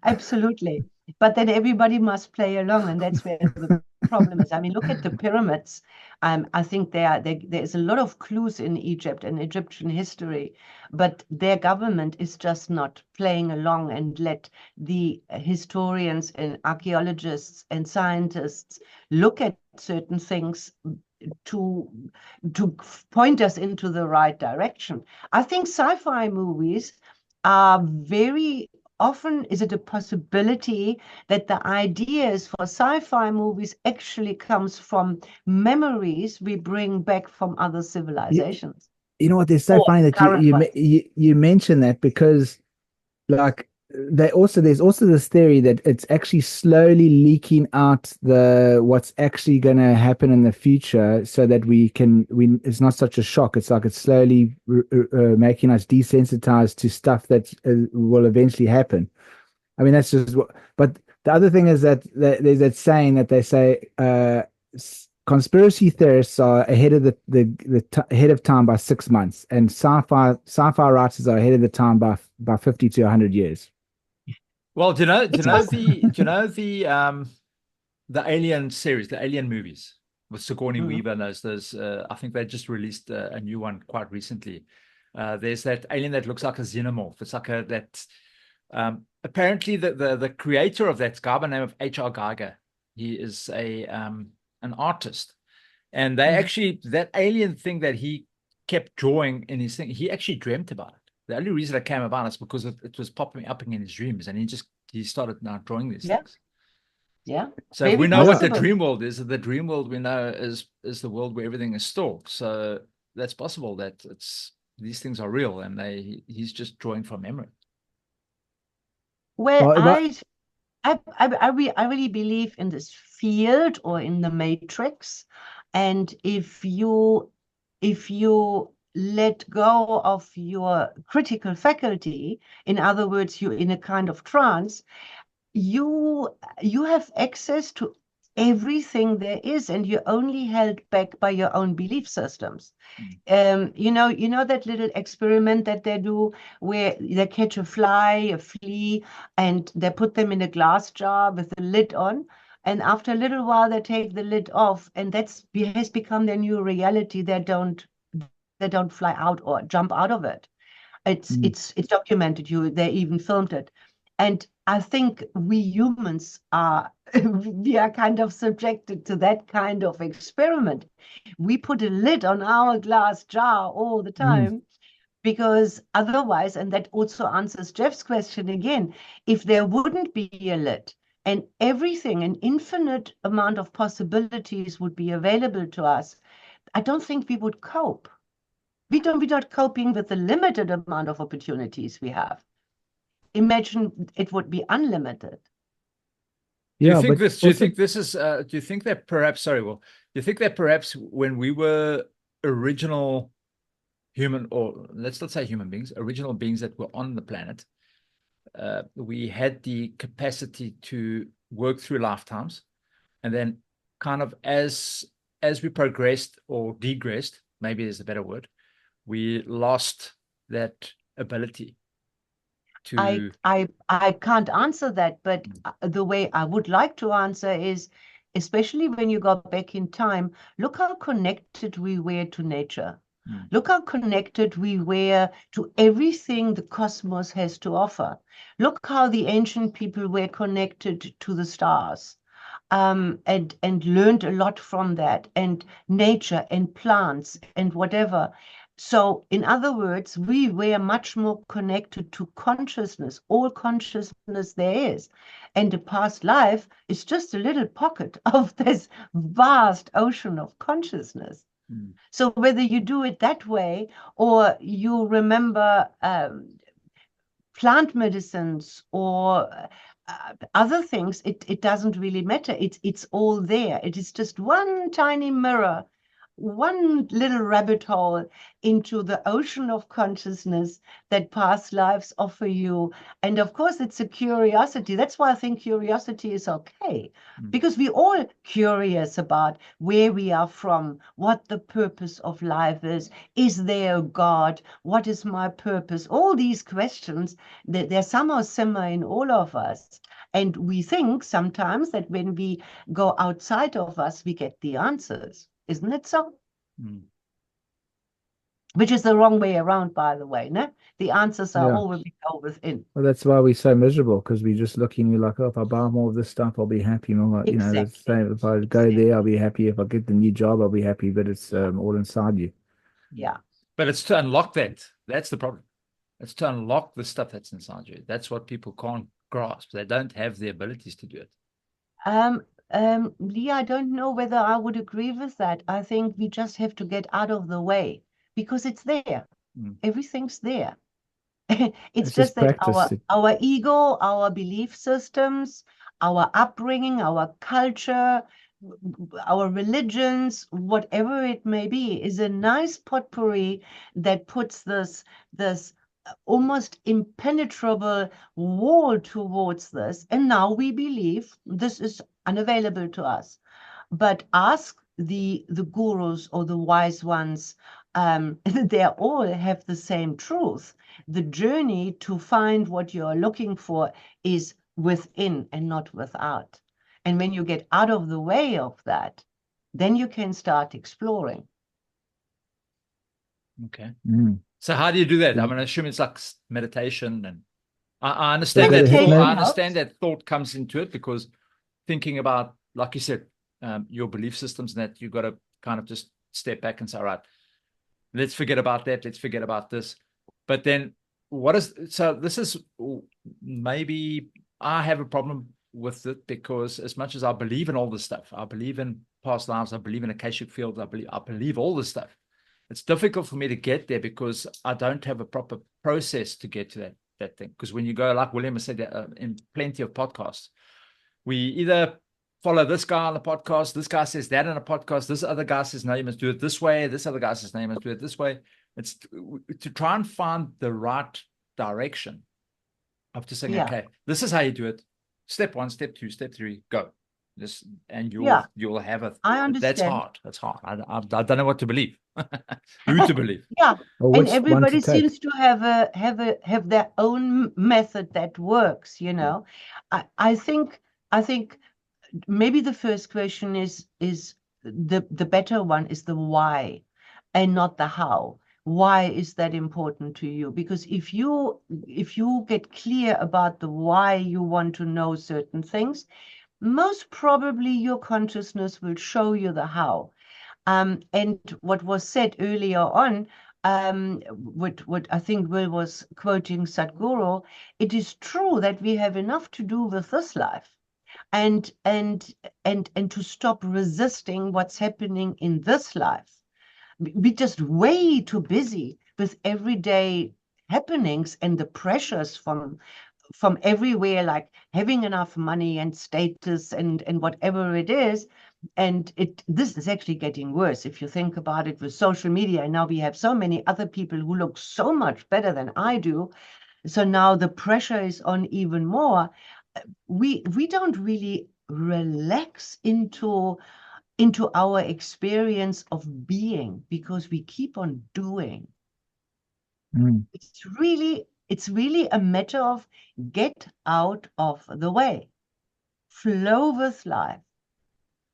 absolutely. But then everybody must play along, and that's where the problem is. I mean, look at the pyramids. I think there's a lot of clues in Egypt and Egyptian history, but their government is just not playing along and let the historians and archaeologists and scientists look at certain things to point us into the right direction. I think sci-fi movies are very often, is it a possibility that the ideas for sci-fi movies actually comes from memories we bring back from other civilizations? You know what? It's so funny that you mention that, because like there's also this theory that it's actually slowly leaking out what's actually going to happen in the future, so that it's not such a shock. It's like it's slowly making us desensitized to stuff that will eventually happen. I mean, that's just what. But the other thing is that there's that saying that they say conspiracy theorists are ahead of ahead of time by 6 months, and sci-fi writers are ahead of the time by 50 to 100 years. Well, do you know the Alien series, the Alien movies with Sigourney Weaver and those I think they just released a new one quite recently. There's that alien that looks like a xenomorph. It's like apparently the creator of that guy by the name of H.R. Geiger. He is an artist, and they actually, that alien thing that he kept drawing in his thing, he actually dreamt about it. The only reason it came about is because it was popping up in his dreams, and he started now drawing these things. Yeah. So if we know what the dream world is, the dream world we know is the world where everything is stored. So that's possible that these things are real, and he's just drawing from memory. Well, I really believe in this field, or in the matrix, and if you let go of your critical faculty, in other words, you're in a kind of trance, you have access to everything there is, and you're only held back by your own belief systems. You know that little experiment that they do where they catch a flea, and they put them in a glass jar with the lid on, and after a little while they take the lid off, and has become their new reality. They don't fly out or jump out of it. It's documented. They even filmed it. And I think we humans are we are kind of subjected to that kind of experiment. We put a lid on our glass jar all the time, because otherwise, and that also answers Jeff's question again, if there wouldn't be a lid and everything, an infinite amount of possibilities would be available to us, I don't think we would cope. We're not coping with the limited amount of opportunities we have. Imagine it would be unlimited. Do you Yeah, think but this? Do you also, think this is? Do you think that perhaps? Sorry, Will. Do you think that perhaps when we were original human, or let's not say human beings, original beings that were on the planet, we had the capacity to work through lifetimes, and then kind of as we progressed or degressed, maybe is a better word, we lost that ability to. I can't answer that, but the way I would like to answer is, especially when you go back in time, look how connected we were to nature. Look how connected we were to everything the cosmos has to offer. Look how the ancient people were connected to the stars, and learned a lot from that, and nature and plants and whatever. So, in other words, we were much more connected to consciousness, all consciousness there is. And the past life is just a little pocket of this vast ocean of consciousness. So whether you do it that way, or you remember plant medicines or other things, it doesn't really matter. It's all there. It is just one tiny mirror, one little rabbit hole into the ocean of consciousness that past lives offer you. And of course, it's a curiosity. That's why I think curiosity is okay, because we're all curious about where we are from, what the purpose of life is there a God, what is my purpose? All these questions, they're somehow simmer in all of us. And we think sometimes that when we go outside of us, we get the answers. Isn't it so? Which is the wrong way around, by the way. No? The answers are all within. Well, that's why we're so miserable, because we're just looking, we're like, oh, if I buy more of this stuff, I'll be happy. More, you know, it's the same. If I go there, I'll be happy. If I get the new job, I'll be happy. But it's all inside you. Yeah. But it's to unlock that. That's the problem. It's to unlock the stuff that's inside you. That's what people can't grasp. They don't have the abilities to do it. Lee, I don't know whether I would agree with that. I think we just have to get out of the way, because it's there. Everything's there. It's just that our ego, our belief systems, our upbringing, our culture, our religions, whatever it may be, is a nice potpourri that puts this almost impenetrable wall towards this. And now we believe this is unavailable to us. But ask the gurus or the wise ones, they all have the same truth. The journey to find what you're looking for is within and not without. And when you get out of the way of that, then you can start exploring. Okay. So how do you do that? I'm going to assume it's like meditation, and I understand that. I understand that thought comes into it, because thinking about, like you said, your belief systems, and that you've got to kind of just step back and say, all right, let's forget about that. Let's forget about this. But then this is maybe I have a problem with it, because as much as I believe in all this stuff, I believe in past lives, I believe in Akashic fields, I believe all this stuff. It's difficult for me to get there, because I don't have a proper process to get to that thing. Because when you go, like William has said, in plenty of podcasts, we either follow this guy on the podcast, this guy says that on a podcast, this other guy says, no, you must do it this way, this other guy says, no, you must do it this way. It's to try and find the right direction of just saying, okay, this is how you do it. Step 1, step 2, step 3, go. This, and you'll have a. I understand. That's hard. I don't know what to believe. Who to believe? And everybody seems to have their own method that works. You know, I think maybe the first question is the better one, is the why and not the how. why is that important to you? Because if you get clear about the why you want to know certain things, most probably your consciousness will show you the how. And what was said earlier on, what I think Will was quoting Sadhguru, it is true that we have enough to do with this life, and to stop resisting what's happening in this life. We're just way too busy with everyday happenings and the pressures from everywhere, like having enough money and status and whatever it is. And this is actually getting worse if you think about it with social media. And now we have so many other people who look so much better than I do. So now the pressure is on even more. We don't really relax into our experience of being, because we keep on doing. It's really a matter of get out of the way, flow with life.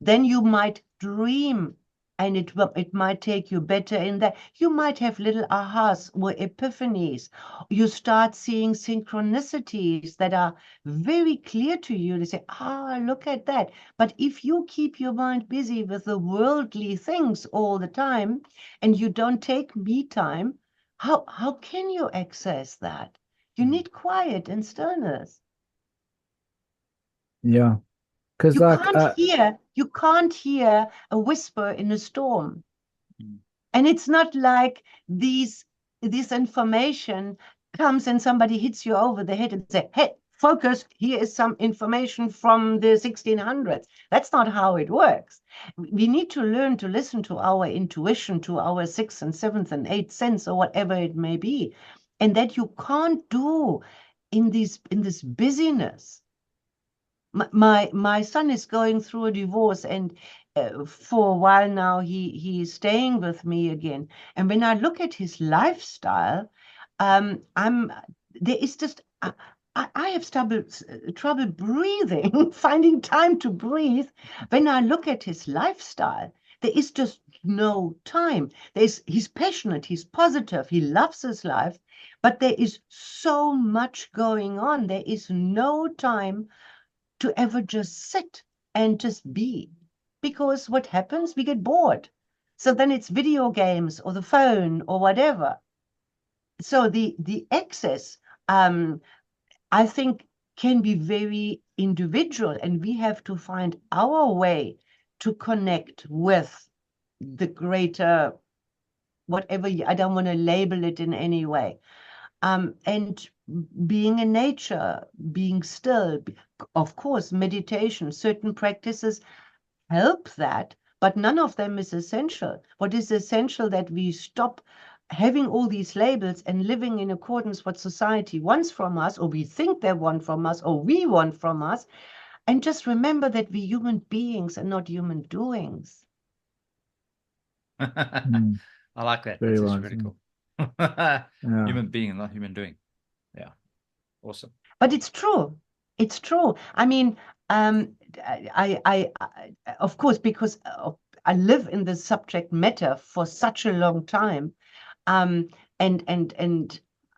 Then you might dream, and it might take you better in that. You might have little ahas or epiphanies. You start seeing synchronicities that are very clear to you to say, look at that. But if you keep your mind busy with the worldly things all the time, and you don't take me time, how can you access that? You need quiet and stillness. Yeah. Because You can't hear a whisper in a storm. And it's not like this information comes and somebody hits you over the head and say, hey, focus, here is some information from the 1600s. That's not how it works. We need to learn to listen to our intuition, to our sixth and seventh and eighth sense, or whatever it may be. And that you can't do in this busyness. My son is going through a divorce, and for a while now he's staying with me again. And when I look at his lifestyle, there is just I have trouble breathing, finding time to breathe. When I look at his lifestyle, there is just no time. He's passionate, he's positive, he loves his life, but there is so much going on. There is no time to ever just sit and just be, because what happens, we get bored. So then it's video games or the phone or whatever. So the excess, I think, can be very individual, and we have to find our way to connect with the greater, whatever, I don't want to label it in any way. And being in nature, being still, of course, meditation, certain practices help that, but none of them is essential. What is essential, that we stop having all these labels and living in accordance what society wants from us, or we think they want from us, or we want from us, and just remember that we're human beings and not human doings. I like that. Very That's well, really cool. Yeah. Human being and not human doing. Yeah. Awesome. But it's true. It's true. I mean, I of course, because I live in the subject matter for such a long time, and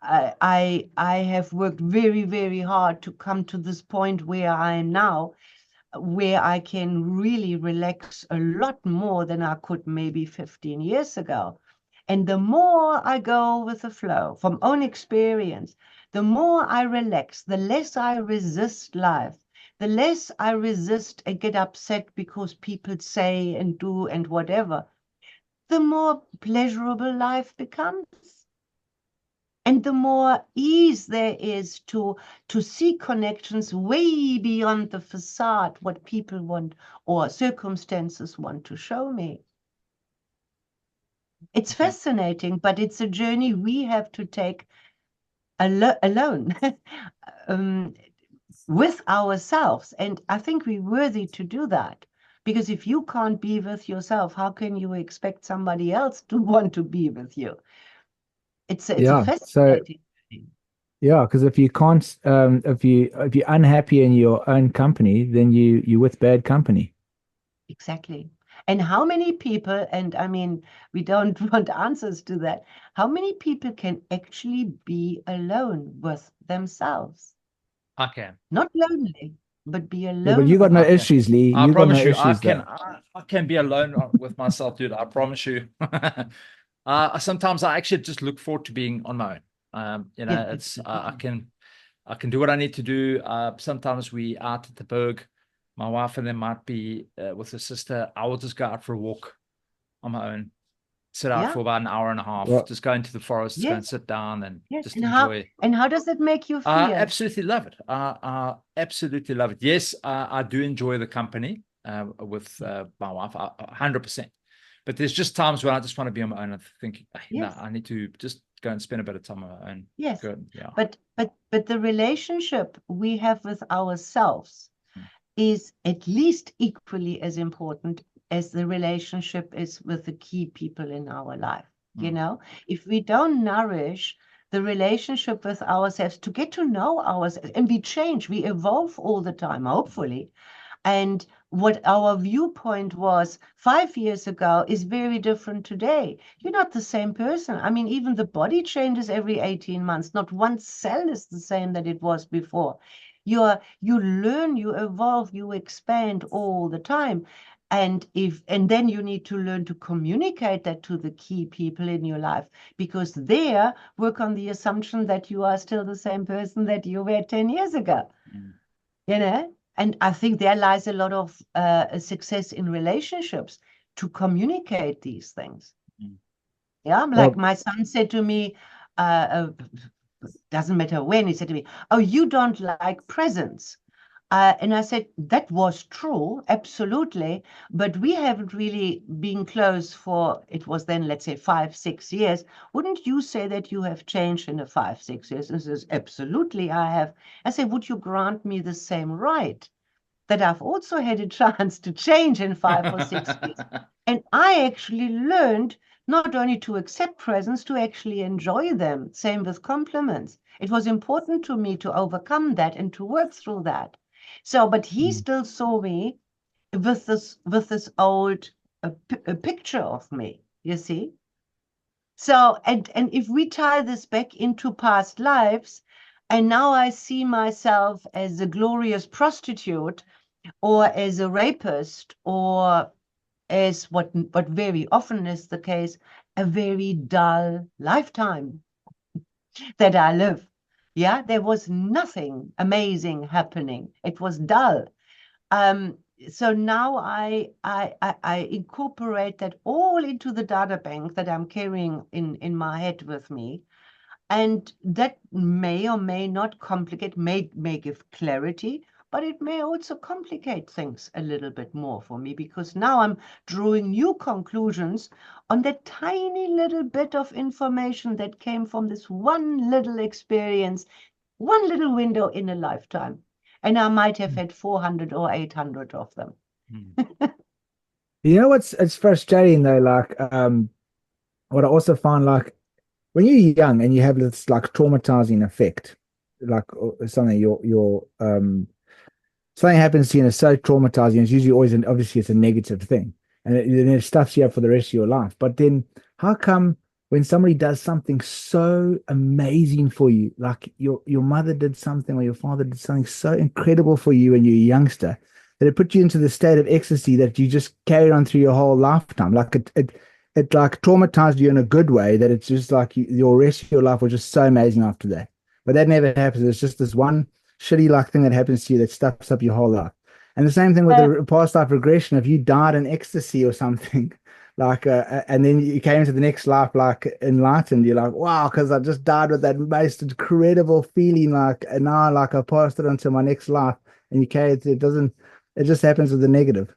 I have worked very, very hard to come to this point where I am now, where I can really relax a lot more than I could maybe 15 years ago. And the more I go with the flow from own experience, the more I relax, the less I resist life, the less I resist and get upset because people say and do and whatever, the more pleasurable life becomes. And the more ease there is to see connections way beyond the facade, what people want or circumstances want to show me. It's fascinating, but it's a journey we have to take alone with ourselves. And I think we're worthy to do that. Because if you can't be with yourself, how can you expect somebody else to want to be with you? It's a fascinating thing. Yeah, because if you can't, if you're unhappy in your own company, then you're with bad company. Exactly. And how many people, and I mean, we don't want answers to that, how many people can actually be alone with themselves? I can. Not lonely, but be Yeah, alone but you got with no Okay. issues, Lee. I You got no promise you, issues there. I can be alone with myself, dude. I promise you. Sometimes I actually just look forward to being on my own. You know, Yeah. it's I can do what I need to do. Sometimes we out at the Berg. My wife and them might be with her sister. I will just go out for a walk on my own, sit out Yeah. for about an hour and a half, Well, just go into the forest, go and Yes. sit down and Yes. just And enjoy. how does it make you I feel? absolutely love it. I absolutely love it. Yes, I do enjoy the company with my wife, 100%. But there's just times when I just want to be on my own and think, no, Yes. I need to just go and spend a bit of time on my own. Yes. Good. Yeah. But the relationship we have with ourselves Mm. is at least equally as important as the relationship is with the key people in our life. You know, if we don't nourish the relationship with ourselves to get to know ourselves, and we change, we evolve all the time, hopefully. And what our viewpoint was 5 years ago is very different today. You're not the same person. I mean, even the body changes every 18 months. Not one cell is the same that it was before. You learn, you evolve, you expand all the time. And then you need to learn to communicate that to the key people in your life, because they work on the assumption that you are still the same person that you were 10 years ago. You know, and I think there lies a lot of success in relationships, to communicate these things. Yeah, like well, my son said to me, doesn't matter when, he said to me, oh, you don't like presents. And I said, that was true, absolutely, but we haven't really been close for, it was then, let's say, 5-6 years. Wouldn't you say that you have changed in the 5-6 years? And he says, absolutely, I have. I said, would you grant me the same right that I've also had a chance to change in 5 or 6 years? And I actually learned not only to accept presents, to actually enjoy them. Same with compliments. It was important to me to overcome that and to work through that. So, but he still saw me with this old picture of me, you see. So, and if we tie this back into past lives, and now I see myself as a glorious prostitute, or as a rapist, or as what very often is the case, a very dull lifetime that I live. Yeah, there was nothing amazing happening. It was dull. So now I incorporate that all into the data bank that I'm carrying in my head with me. And that may or may not complicate, may give clarity, but it may also complicate things a little bit more for me, because now I'm drawing new conclusions on that tiny little bit of information that came from this one little experience, one little window in a lifetime. And I might have had 400 or 800 of them. you know what's it's frustrating though, like what I also find, like when you're young and you have this like traumatizing effect, like something your something happens to you and it's so traumatizing, it's usually always obviously it's a negative thing, and it stuffs you up for the rest of your life. But then how come when somebody does something so amazing for you, like your mother did something or your father did something so incredible for you when you're a youngster, that it put you into the state of ecstasy that you just carried on through your whole lifetime? Like it like traumatized you in a good way, that it's just like your rest of your life was just so amazing after that. But that never happens. It's just this one shitty like thing that happens to you that stuffs up your whole life. And the same thing with the past life regression. If you died in ecstasy or something, like, and then you came into the next life like enlightened, you're like, wow, because I just died with that most incredible feeling, like, and now like I passed it on to my next life, and you carry it. It doesn't. It just happens with the negative.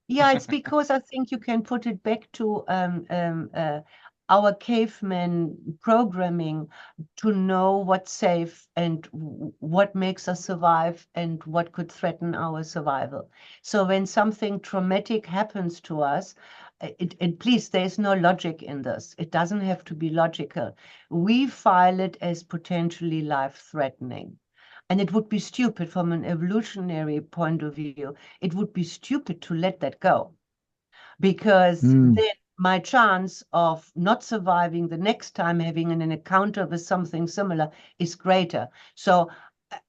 Yeah, it's because I think you can put it back to our caveman programming, to know what's safe and what makes us survive and what could threaten our survival. So when something traumatic happens to us, please, there's no logic in this. It doesn't have to be logical. We file it as potentially life-threatening. And it would be stupid from an evolutionary point of view. It would be stupid to let that go. because then my chance of not surviving the next time having an encounter with something similar is greater. So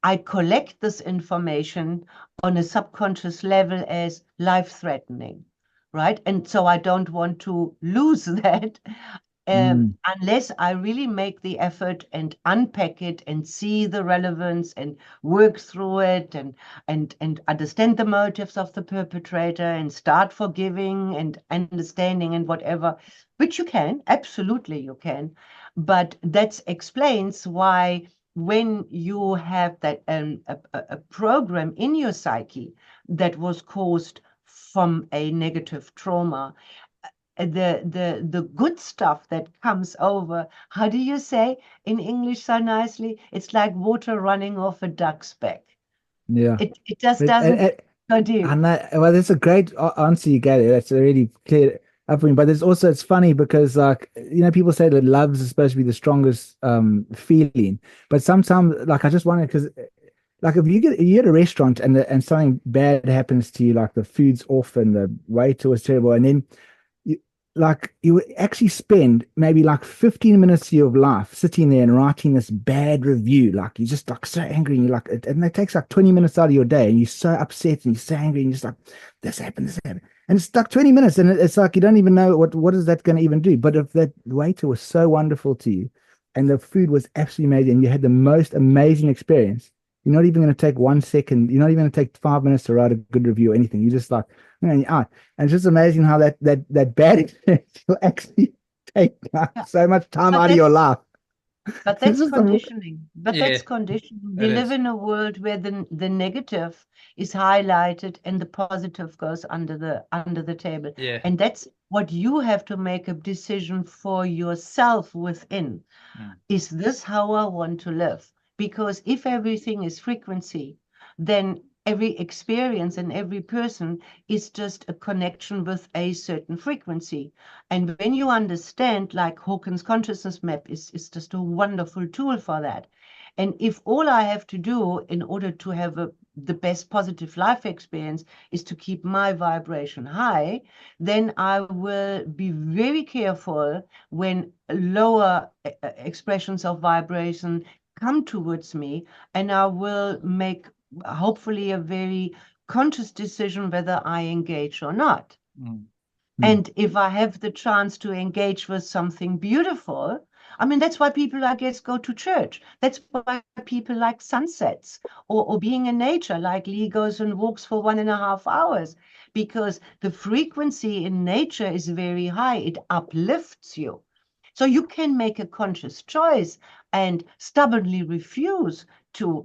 I collect this information on a subconscious level as life-threatening, right? And so I don't want to lose that unless I really make the effort and unpack it and see the relevance and work through it and understand the motives of the perpetrator and start forgiving and understanding and whatever, which you can, absolutely you can. But that explains why when you have that a program in your psyche that was caused from a negative trauma, the good stuff that comes over, how do you say in English so nicely? It's like water running off a duck's back. Yeah. It just But, doesn't go deep. and well, that's a great answer you gave. That's a really clear upbringing. But there's also, it's funny because, like, people say that love is supposed to be the strongest feeling. But sometimes, like, I just wonder because, like, if you're at a restaurant and something bad happens to you, like the food's off and the waiter was terrible, and then you would actually spend maybe like 15 minutes of your life sitting there and writing this bad review. Like, you're just like so angry and you're like, and it takes like 20 minutes out of your day and you're so upset and you're so angry and you're just like, this happened. And it's like 20 minutes and it's like, you don't even know what is that going to even do. But if that waiter was so wonderful to you and the food was absolutely amazing and you had the most amazing experience, you're not even going to take 1 second. You're not even going to take 5 minutes to write a good review or anything. You're just like, and you're out. And it's just amazing how that bad experience will actually take so much time out of your life. But that's conditioning. That's conditioning. We live is. in a world where the negative is highlighted and the positive goes under the table. Yeah. And that's what you have to make a decision for yourself within. Is this how I want to live? Because if everything is frequency, then every experience and every person is just a connection with a certain frequency. And when you understand, like Hawkins consciousness map is just a wonderful tool for that. And if all I have to do in order to have the best positive life experience is to keep my vibration high, then I will be very careful when lower expressions of vibration come towards me, and I will make hopefully a very conscious decision whether I engage or not. And if I have the chance to engage with something beautiful, I mean, that's why people, I guess, go to church. That's why people like sunsets or being in nature, like Lee goes and walks for 1.5 hours, because the frequency in nature is very high. It uplifts you. So you can make a conscious choice and stubbornly refuse to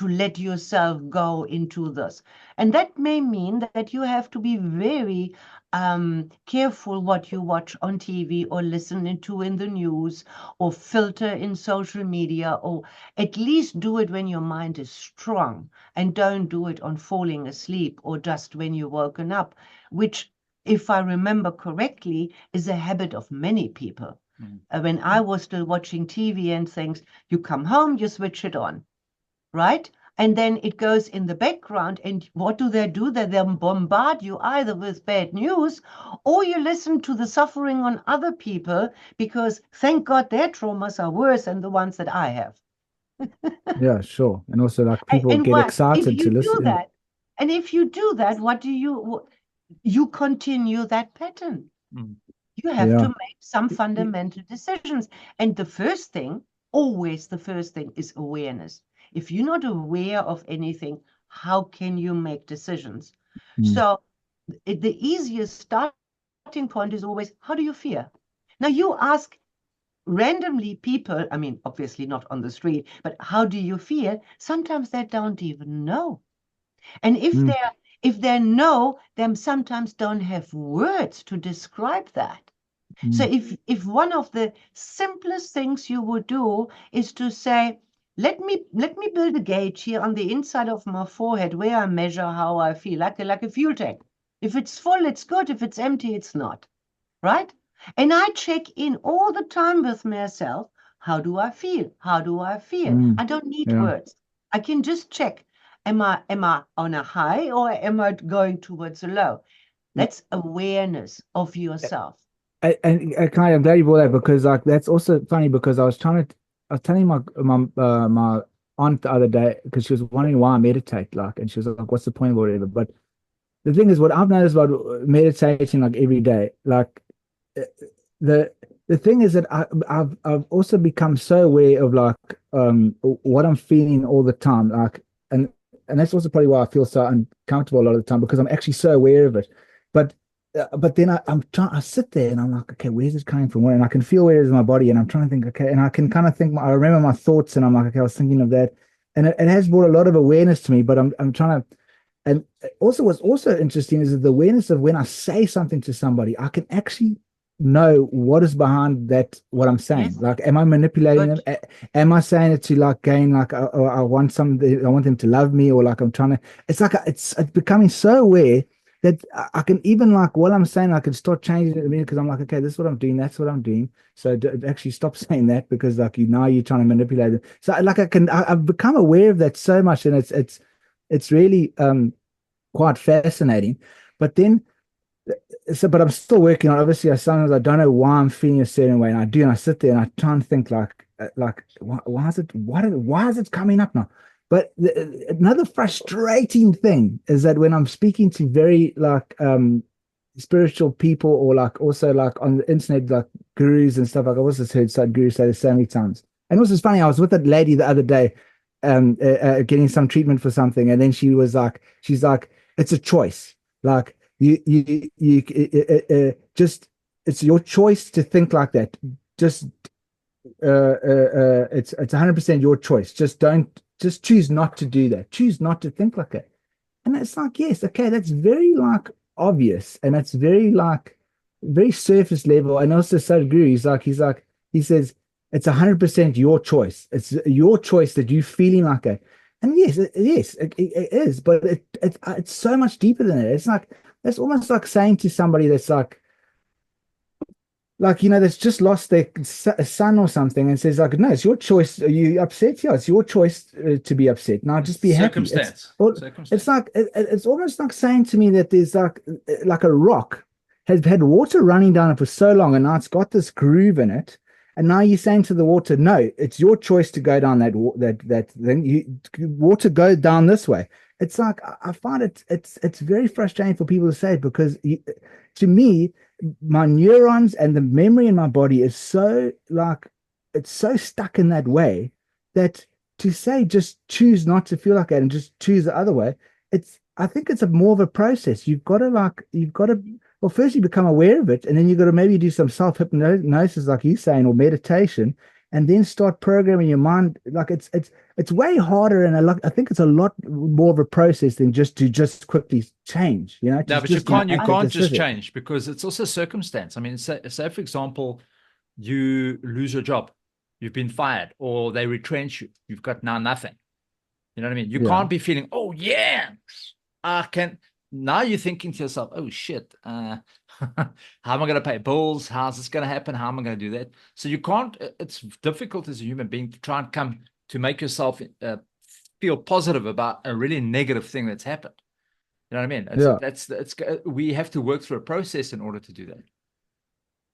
let yourself go into this. And that may mean that you have to be very careful what you watch on TV or listen to in the news or filter in social media, or at least do it when your mind is strong, and don't do it on falling asleep or just when you're woken up, which, if I remember correctly, is a habit of many people. When I was still watching TV and things, you come home, you switch it on, right? And then it goes in the background, and what do? They bombard you either with bad news, or you listen to the suffering on other people, because thank God their traumas are worse than the ones that I have. Yeah, sure. And also, like, people get excited to listen. And if you do that, what do you continue that pattern? You have to make some fundamental decisions. And the first thing, always the first thing, is awareness. If you're not aware of anything, how can you make decisions? So the easiest starting point is always, how do you feel? Now you ask randomly people, I mean, obviously not on the street, but how do you feel? Sometimes they don't even know. And if they know, they sometimes don't have words to describe that. So if one of the simplest things you would do is to say, let me build a gauge here on the inside of my forehead where I measure how I feel, like a fuel tank. If it's full, it's good. If it's empty, it's not. Right? And I check in all the time with myself. How do I feel? How do I feel? I don't need words. I can just check. Am I on a high, or am I going towards a low? That's awareness of yourself. I'm glad you brought that, because like that's also funny, because I was telling my aunt the other day, because she was wondering why I meditate, like, and she was like, "What's the point of whatever?" But the thing is, what I've noticed about meditating like every day, like uh, the the thing is that I've also become so aware of like what I'm feeling all the time, like, and that's also probably why I feel so uncomfortable a lot of the time, because I'm actually so aware of it. But then I sit there and I'm like, okay, where's it coming from? Where? And I can feel where it is in my body, and I'm trying to think, okay, and I can kind of think, I remember my thoughts, and I'm like, okay, I was thinking of that, and it has brought a lot of awareness to me. But I'm trying to, and also what's also interesting is the awareness of when I say something to somebody, I can actually know what is behind that, what I'm saying. Yes. Like, am I manipulating Good. them? Am I saying it to like gain, like, I want I want them to love me, or like I'm trying to, it's like it's becoming so aware that I can even, like, what I'm saying, I can start changing it, because I'm like, okay, this is what I'm doing, that's what I'm doing. So actually stop saying that, because like now you're trying to manipulate it. So like I've become aware of that so much, and it's really quite fascinating. But then, but I'm still working on. Obviously, sometimes I don't know why I'm feeling a certain way, and I do, and I sit there and I try and think like why is it why is it coming up now? But another frustrating thing is that when I'm speaking to very like spiritual people, or like also like on the internet, like gurus and stuff, like I've also heard some gurus say this so many times. And also, it's funny, I was with that lady the other day, getting some treatment for something, and then she's like, it's a choice. Like, just, it's your choice to think like that. Just it's 100% your choice. Just choose not to do that. Choose not to think like that. And it's like, yes, okay, that's very like obvious, and that's very like very surface level. And also Sadhguru, he says it's 100% your choice. It's your choice that you feeling like that. And yes, it is, but it's so much deeper than it. It's like, that's almost like saying to somebody that's like, that's just lost their son or something, and says like, no, it's your choice. Are you upset? Yeah, it's your choice to be upset. Now just be happy. It's like it's almost like saying to me that there's like a rock has had water running down it for so long, and now it's got this groove in it, and now you're saying to the water, no, it's your choice to go down that thing. Water, go down this way. It's like, I find it's very frustrating for people to say it, because to me, my neurons and the memory in my body is so like, it's so stuck in that way, that to say just choose not to feel like that and just choose the other way, I think it's more of a process. You've got to, well, first you become aware of it, and then you've got to maybe do some self-hypnosis, like you're saying, or meditation, and then start programming your mind. Like, it's way harder, and I think it's a lot more of a process than just to quickly change. No, but you can't just decision. change, because it's also circumstance. I mean, say for example, you lose your job, you've been fired, or they retrench you, you've got now nothing. You know what I mean? You can't be feeling, oh yeah, I can. Now you're thinking to yourself, oh shit, how am I going to pay bills? How's this going to happen? How am I going to do that? So you can't, it's difficult as a human being to try and come to make yourself feel positive about a really negative thing that's happened. You know what I mean? We have to work through a process in order to do that.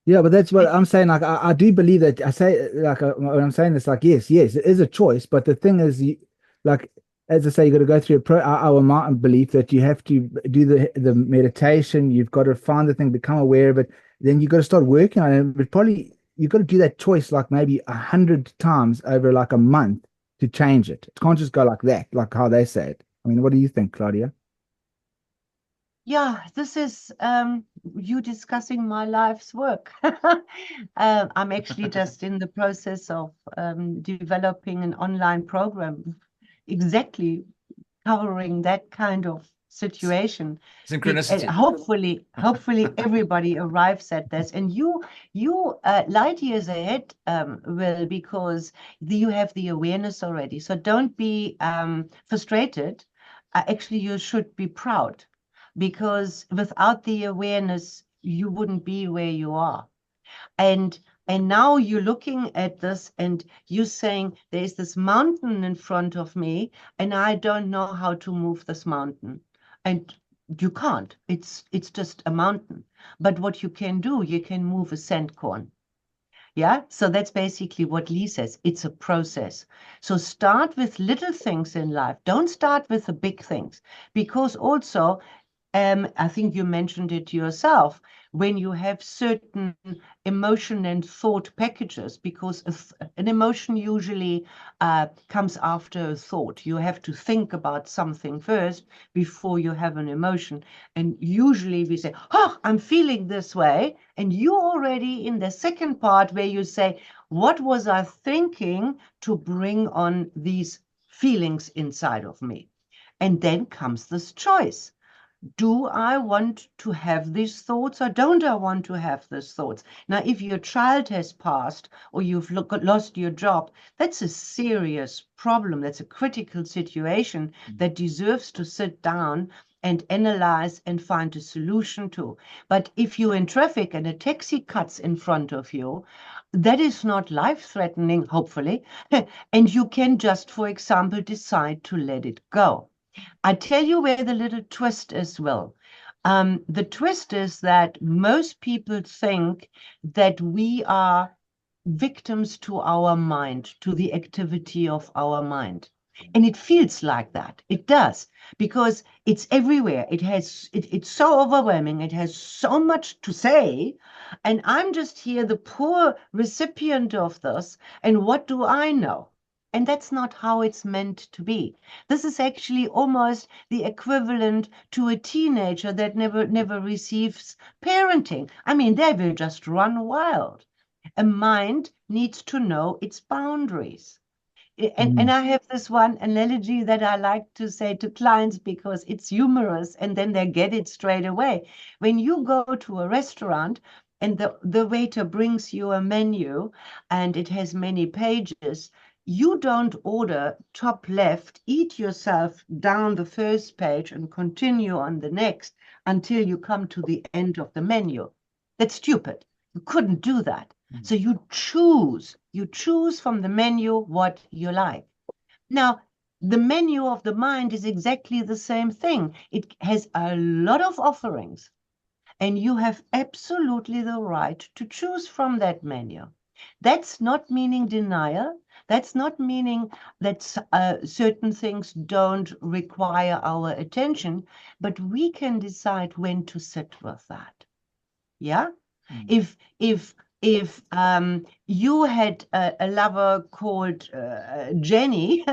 Yeah, but that's what I'm saying. Like, I do believe that. I say, like, when I'm saying this, like, yes, it is a choice. But the thing is, like, as I say, you got to go through our belief that you have to do the meditation. You've got to find the thing, become aware of it. Then you got to start working on it. But probably you've got to do that choice like maybe 100 times over like a month to change it. It can't just go like that, like how they say it. I mean, what do you think, Claudia? Yeah, this is you discussing my life's work. I'm actually just in the process of developing an online program exactly covering that kind of situation. Synchronicity. Hopefully everybody arrives at this, and you light years ahead, Will, because you have the awareness already. So don't be frustrated. Actually, you should be proud, because without the awareness, you wouldn't be where you are. And now you're looking at this and you're saying, there's this mountain in front of me, and I don't know how to move this mountain. And You can't. It's just a mountain. But what you can do, you can move a sand corn. Yeah, so that's basically what Lee says. It's a process. So start with little things in life. Don't start with the big things, because also, I think you mentioned it yourself, when you have certain emotion and thought packages, because an emotion usually comes after a thought. You have to think about something first before you have an emotion. And usually we say, oh, I'm feeling this way. And you're already in the second part where you say, what was I thinking to bring on these feelings inside of me? And then comes this choice. Do I want to have these thoughts or don't I want to have these thoughts? Now, if your child has passed or you've lost your job, that's a serious problem. That's a critical situation that deserves to sit down and analyze and find a solution to. But if you're in traffic and a taxi cuts in front of you, that is not life-threatening, hopefully, and you can just, for example, decide to let it go. I tell you where the little twist is, Will. The twist is that most people think that we are victims to our mind, to the activity of our mind. And it feels like that. It does, because it's everywhere. It's so overwhelming. It has so much to say. And I'm just here, the poor recipient of this. And what do I know? And that's not how it's meant to be. This is actually almost the equivalent to a teenager that never receives parenting. I mean, they will just run wild. A mind needs to know its boundaries. And I have this one analogy that I like to say to clients because it's humorous and then they get it straight away. When you go to a restaurant and the waiter brings you a menu and it has many pages, you don't order top left, eat yourself down the first page and continue on the next until you come to the end of the menu. That's stupid. You couldn't do that. So you choose from the menu what you like. Now, the menu of the mind is exactly the same thing. It has a lot of offerings, and you have absolutely the right to choose from that menu. That's not meaning denial. That's not meaning that certain things don't require our attention, but we can decide when to sit with that. Yeah? If you had a lover called Jenny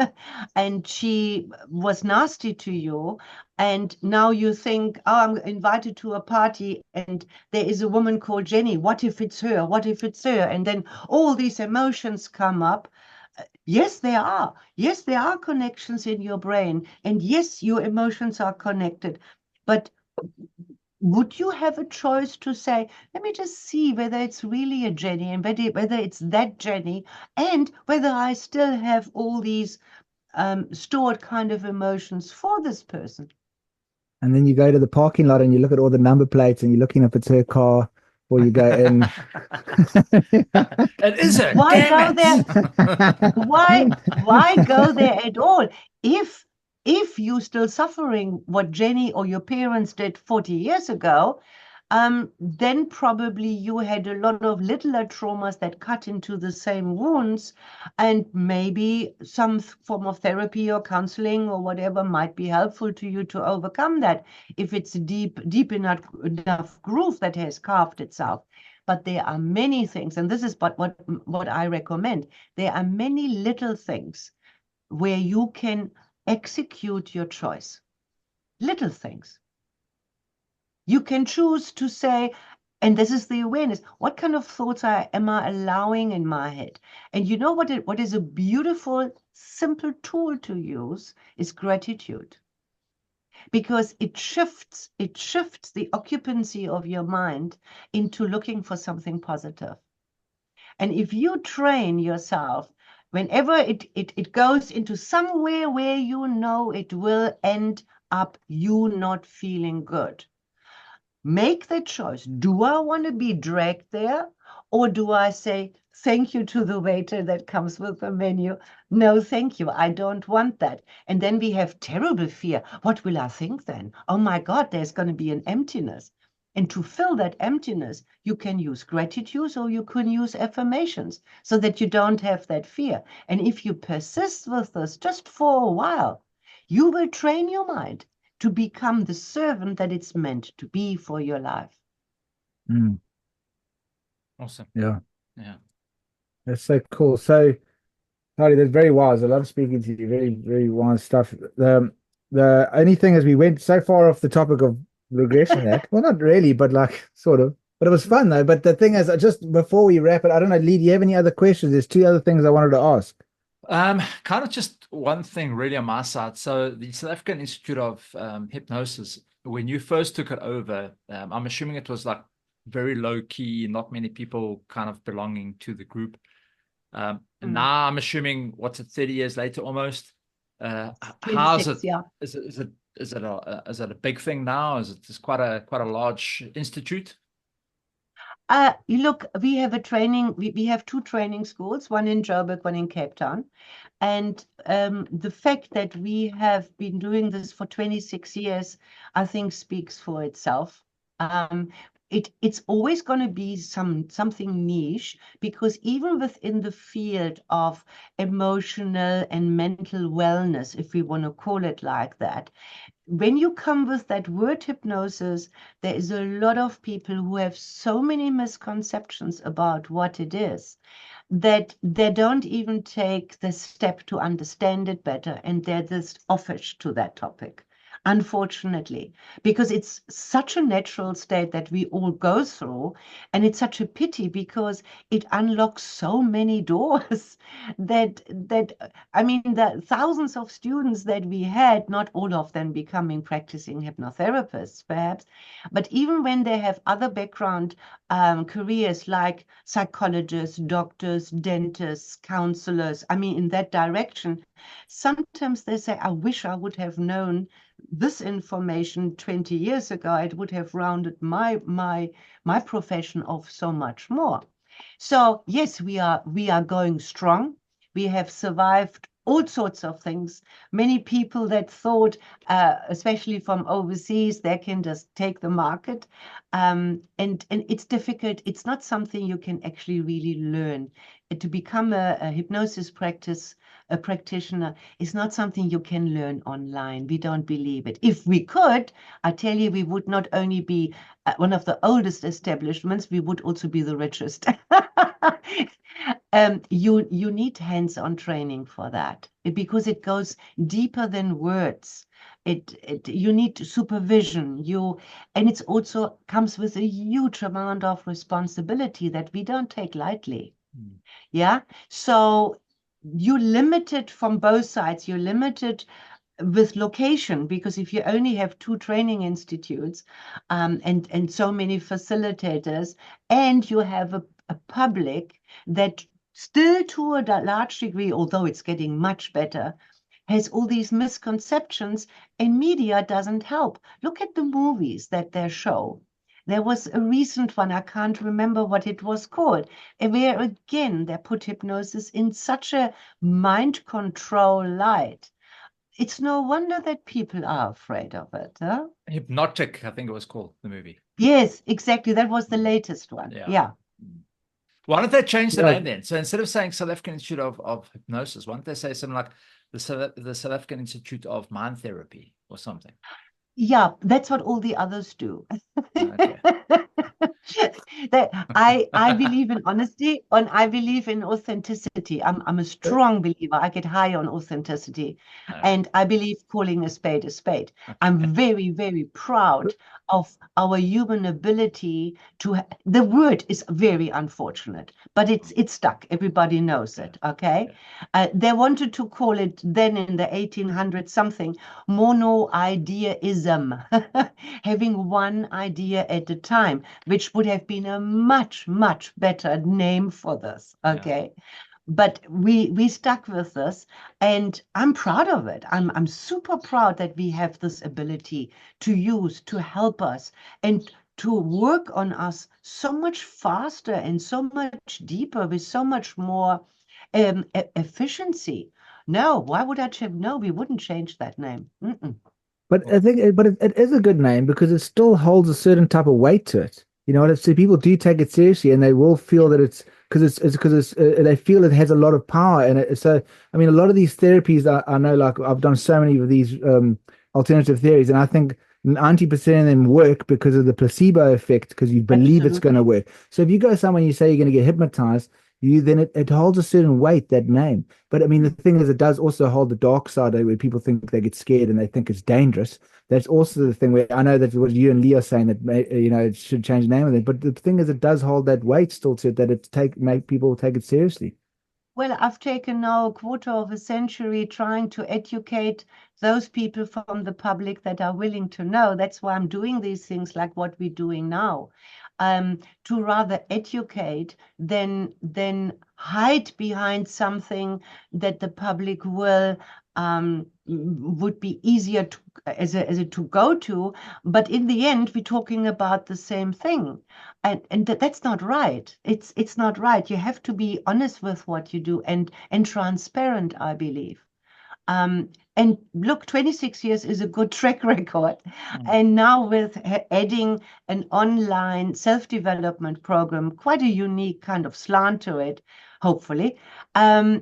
and she was nasty to you, and now you think, oh, I'm invited to a party and there is a woman called Jenny. What if it's her? What if it's her? And then all these emotions come up. Yes, there are. Yes, there are connections in your brain. And yes, your emotions are connected. But would you have a choice to say, let me just see whether it's really a Jenny and whether it's that Jenny and whether I still have all these stored kind of emotions for this person? And then you go to the parking lot and you look at all the number plates and you're looking if it's her car, or you go in. It is her. Why Damn go there? Why go there at all? If you're still suffering what Jenny or your parents did 40 years ago, then probably you had a lot of littler traumas that cut into the same wounds, and maybe some form of therapy or counseling or whatever might be helpful to you to overcome that if it's a deep enough groove that has carved itself. But there are many things, and this is what I recommend. There are many little things where you can execute your choice. Little things. You can choose to say, and this is the awareness, what kind of thoughts am I allowing in my head? And you know what is a beautiful, simple tool to use is gratitude. Because it shifts the occupancy of your mind into looking for something positive. And if you train yourself, whenever it goes into somewhere where you know it will end up you not feeling good, make the choice. Do I want to be dragged there? Or do I say, thank you to the waiter that comes with the menu. No, thank you. I don't want that. And then we have terrible fear. What will I think then? Oh my God, there's going to be an emptiness. And to fill that emptiness, you can use gratitude or you can use affirmations so that you don't have that fear. And if you persist with this just for a while, you will train your mind to become the servant that it's meant to be for your life. Awesome. Yeah. Yeah. That's so cool. So, Hardy, that's very wise. I love speaking to you. Very, very wise stuff. The only thing is we went so far off the topic of regression that, well, not really, but like sort of. But it was fun though. But the thing is, just before we wrap it, I don't know, Lee, do you have any other questions? There's two other things I wanted to ask. Kind of just one thing really on my side. So the South African Institute of Hypnosis, when you first took it over, I'm assuming it was like very low key, not many people kind of belonging to the group. And now I'm assuming, what's it, 30 years later almost? How's it? Yeah. Is it a big thing now? Is it quite a large institute? Look, we have a training, we have two training schools, one in Joburg, one in Cape Town. And the fact that we have been doing this for 26 years, I think speaks for itself. It's always going to be something niche, because even within the field of emotional and mental wellness, if we want to call it like that, when you come with that word hypnosis, there is a lot of people who have so many misconceptions about what it is that they don't even take the step to understand it better, and they're just offish to that topic, unfortunately, because it's such a natural state that we all go through, and it's such a pity because it unlocks so many doors that I mean, the thousands of students that we had, not all of them becoming practicing hypnotherapists perhaps, but even when they have other background careers like psychologists, doctors, dentists, counselors, I mean, in that direction, sometimes they say, I wish I would have known this information 20 years ago. It would have rounded my profession off so much more. So yes, we are going strong. We have survived all sorts of things. Many people that thought, especially from overseas, they can just take the market. And it's difficult. It's not something you can actually really learn. To become a hypnosis practitioner is not something you can learn online. We don't believe it. If we could, I tell you, we would not only be one of the oldest establishments, we would also be the richest. You need hands-on training for that, because it goes deeper than words. You need supervision. And it's also comes with a huge amount of responsibility that we don't take lightly. Yeah. So you're limited from both sides. You're limited with location, because if you only have two training institutes and so many facilitators, and you have a public that still to a large degree, although it's getting much better, has all these misconceptions, and media doesn't help. Look at the movies that they show. There was a recent one, I can't remember what it was called, where again they put hypnosis in such a mind control light. It's no wonder that people are afraid of it. Huh? Hypnotic, I think it was called, the movie. Yes, exactly. That was the latest one. Yeah. Why don't they change the name then? So instead of saying South African Institute of Hypnosis, why don't they say something like the South African Institute of Mind Therapy or something? Yeah, that's what all the others do. Okay. I believe in honesty, and I believe in authenticity. I'm a strong believer. I get high on authenticity, and I believe calling a spade a spade. I'm very, very proud of our human ability to. The word is very unfortunate, but it's stuck. Everybody knows it. Okay, they wanted to call it then in the 1800s something mono-ideaism, having one idea at a time, which would have been a much, much better name for this. Okay. Yeah. But we stuck with this, and I'm proud of it. I'm super proud that we have this ability to use to help us. And to work on us so much faster and so much deeper with so much more efficiency. No, why would I change? No, we wouldn't change that name. But I think, it is a good name because it still holds a certain type of weight to it. You know what? So people do take it seriously, and they will feel that it's because they feel it has a lot of power. And so, I mean, a lot of these therapies, I know, like I've done so many of these alternative theories, and I think 90% of them work because of the placebo effect, because you believe it's going to work. So if you go somewhere and you say you're going to get hypnotized, then it holds a certain weight, that name. But I mean, the thing is, it does also hold the dark side where people think they get scared and they think it's dangerous. That's also the thing where I know that what you and Lee are saying, that it should change the name of it. But the thing is, it does hold that weight still to it, that make people take it seriously. Well, I've taken now a quarter of a century trying to educate those people from the public that are willing to know. That's why I'm doing these things like what we're doing now, to rather educate than hide behind something that the public would be easier to as a to go to. But in the end, we're talking about the same thing. And that's not right. It's not right. You have to be honest with what you do and transparent, I believe. And look, 26 years is a good track record. And now with adding an online self-development program, quite a unique kind of slant to it, hopefully, more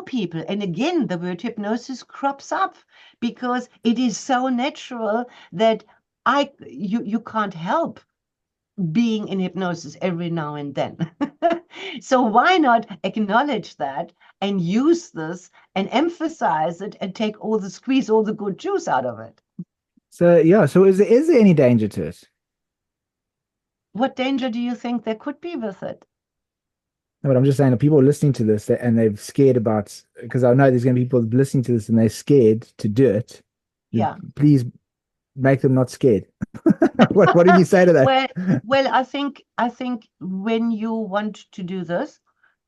people, and again, the word hypnosis crops up because it is so natural that you can't help being in hypnosis every now and then. So why not acknowledge that and use this and emphasize it and squeeze all the good juice out of it? So yeah, so is there any danger to it? What danger do you think there could be with it? No, but I'm just saying that people are listening to this and they're scared about, because I know there's going to be people listening to this and they're scared to do it. Yeah. Please make them not scared. What did you say to that? Well, I think when you want to do this,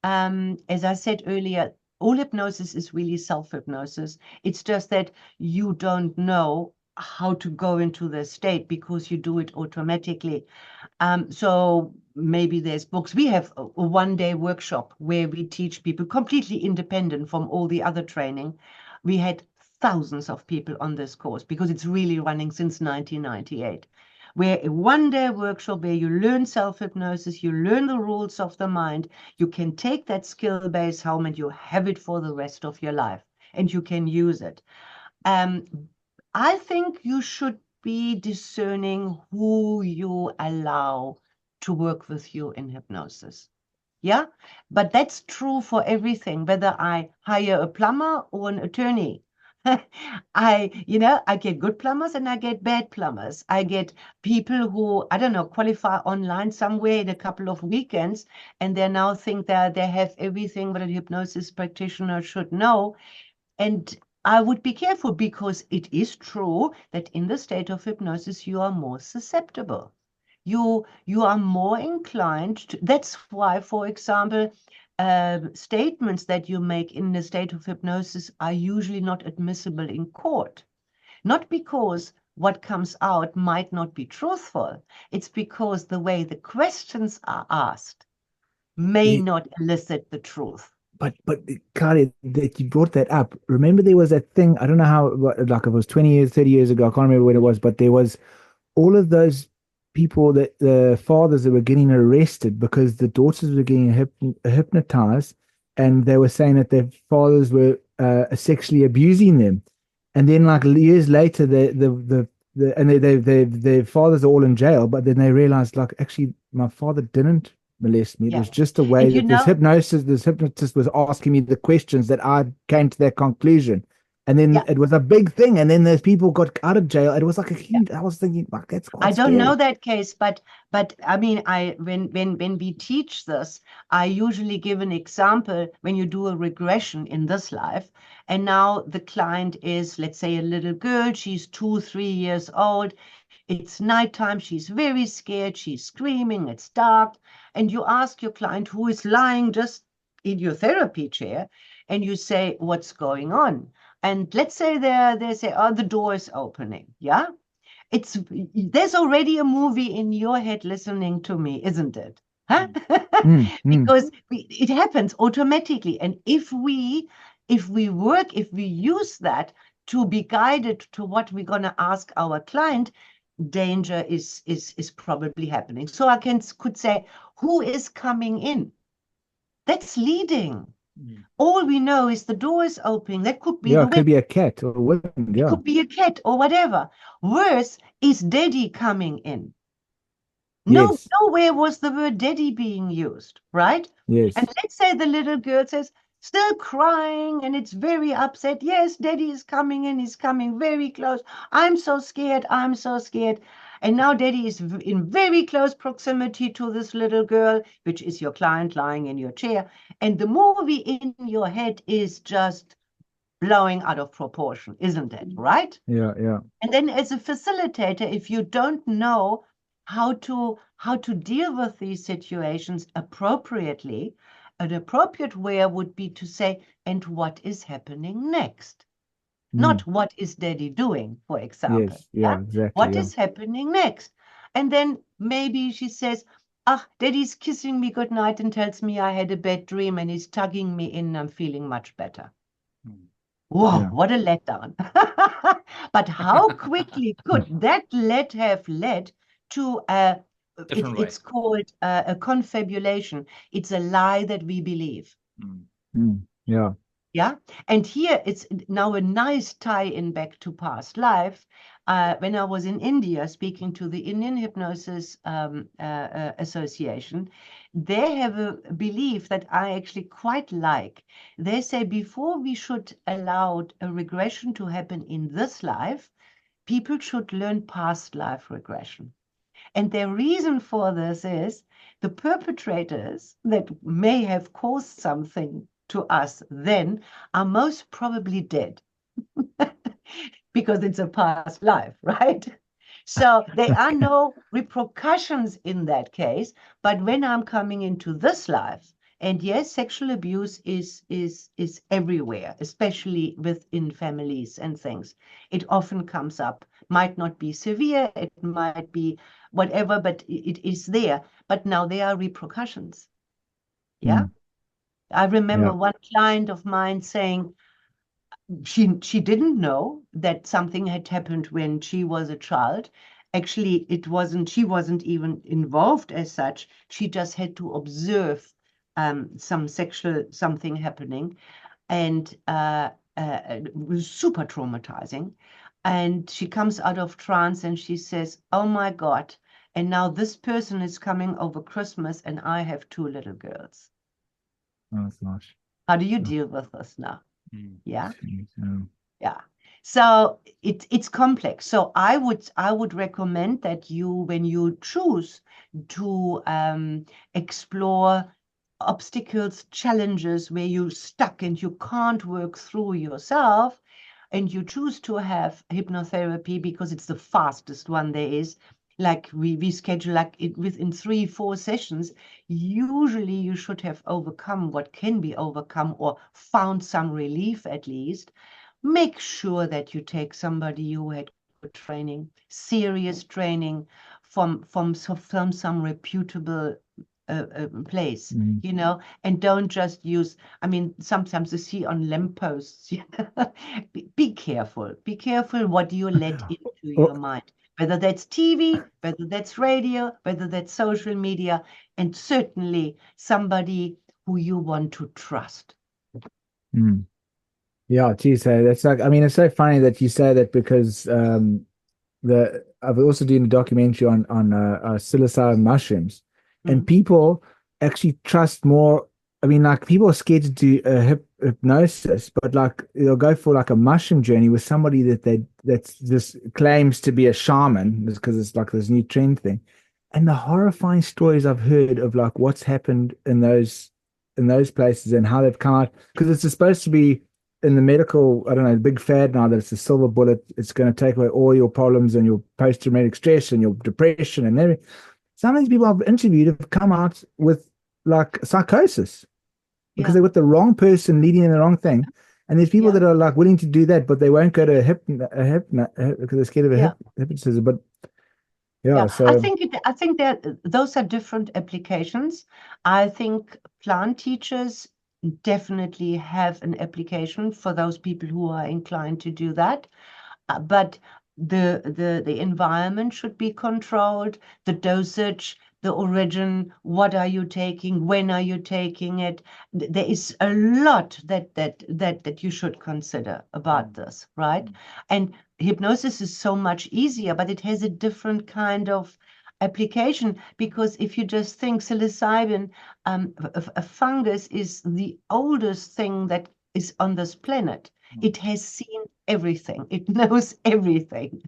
as I said earlier, all hypnosis is really self-hypnosis. It's just that you don't know how to go into the state because you do it automatically. So maybe there's books. We have a one-day workshop where we teach people completely independent from all the other training. We had thousands of people on this course because it's really running since 1998. Where a one-day workshop where you learn self-hypnosis, you learn the rules of the mind, you can take that skill-based home and you have it for the rest of your life and you can use it. I think you should be discerning who you allow to work with you in hypnosis. Yeah, but that's true for everything, whether I hire a plumber or an attorney. I get good plumbers and I get bad plumbers. I get people who, I don't know, qualify online somewhere in a couple of weekends, and they now think that they have everything what a hypnosis practitioner should know. And I would be careful because it is true that in the state of hypnosis, you are more susceptible. You are more inclined to, that's why, for example, statements that you make in the state of hypnosis are usually not admissible in court. Not because what comes out might not be truthful. It's because the way the questions are asked may not elicit the truth. But Claudia, that you brought that up. Remember, there was that thing, I don't know how, like it was 20 years, 30 years ago, I can't remember when it was, but there was all of those people, that the fathers that were getting arrested because the daughters were getting hypnotized, and they were saying that their fathers were sexually abusing them. And then like years later, their fathers are all in jail, but then they realized, like, actually my father didn't molest me. It was just the way that this hypnotist was asking me the questions that I came to that conclusion. And then it was a big thing. And then those people got out of jail. It was like a huge, I was thinking, like, that's quite I don't scary. know that case, but I mean, when we teach this, I usually give an example when you do a regression in this life. And now the client is, let's say, a little girl, she's 2-3 years old. It's nighttime, she's very scared, she's screaming, it's dark. And you ask your client who is lying just in your therapy chair, and you say, what's going on? And let's say they say, oh, the door is opening, yeah? there's already a movie in your head listening to me, isn't it? Huh? Because it happens automatically. And if we use that to be guided to what we're going to ask our client, danger is probably happening. So I could say, who is coming in? That's leading. All we know is the door is opening. That could be it could be a cat or wind. It could be a cat or whatever. Worse is daddy coming in. Yes. Nowhere was the word daddy being used, right? Yes. And let's say the little girl says, still crying, and it's very upset. Yes, daddy is coming in. He's coming very close. I'm so scared. I'm so scared. And now daddy is in very close proximity to this little girl, which is your client lying in your chair. And the movie in your head is just blowing out of proportion, isn't it? Right? Yeah. And then as a facilitator, if you don't know how to deal with these situations appropriately, an appropriate way would be to say, and what is happening next? Not what is daddy doing, for example. Yes, yeah, exactly. What is happening next? And then maybe she says, daddy's kissing me goodnight and tells me I had a bad dream and he's tugging me in and I'm feeling much better. Whoa, what a letdown. But how quickly could that have led to it's called a confabulation. It's a lie that we believe. Yeah. Yeah. And here it's now a nice tie-in back to past life. When I was in India speaking to the Indian Hypnosis Association, they have a belief that I actually quite like. They say before we should allow a regression to happen in this life, people should learn past life regression. And their reason for this is the perpetrators that may have caused something to us then are most probably dead because it's a past life, right? So there are no repercussions in that case. But when I'm coming into this life, and yes, sexual abuse is everywhere, especially within families and things. It often comes up. Might not be severe, it might be whatever, but it is there. But now there are repercussions. Yeah. I remember one client of mine saying she didn't know that something had happened when she was a child. Actually, she wasn't even involved as such. She just had to observe something happening, and it was super traumatizing. And she comes out of trance and she says, oh my God, and now this person is coming over Christmas and I have 2 little girls. Oh, that's nice. How do you deal with this now? Yeah. Yeah. So it's complex. So I would recommend that when you choose to explore obstacles, challenges where you're stuck and you can't work through yourself, and you choose to have hypnotherapy because it's the fastest one there is. Like we schedule within 3-4 sessions, usually you should have overcome what can be overcome or found some relief at least. Make sure that you take somebody who had good training, serious training from some reputable place, and don't just use, sometimes you see on lampposts, be careful what you let into your mind. Whether that's TV, whether that's radio, whether that's social media, and certainly somebody who you want to trust. Yeah, geez, that's like, it's so funny that you say that because I've also done a documentary on psilocybin mushrooms, and people actually trust more. People are scared to do hypnosis, but like they'll go for like a mushroom journey with somebody that's just claims to be a shaman because it's like this new trend thing. And the horrifying stories I've heard of like what's happened in those places and how they've come out, because it's supposed to be in the medical, I don't know, big fad now that it's a silver bullet. It's going to take away all your problems and your post-traumatic stress and your depression and everything. Some of these people I've interviewed have come out with like psychosis because they're with the wrong person leading in the wrong thing. And there's people Yeah. that are like willing to do that, but they won't go to a because they're scared of Yeah. hypnotism. But yeah, Yeah, so I think that those are different applications. I think plant teachers definitely have an application for those people who are inclined to do that. But the environment should be controlled, the dosage, the origin, what are you taking, when are you taking it? There is a lot that you should consider about this, right? And hypnosis is so much easier, but it has a different kind of application, because if you just think psilocybin, a fungus is the oldest thing that is on this planet. It has seen everything. It knows everything.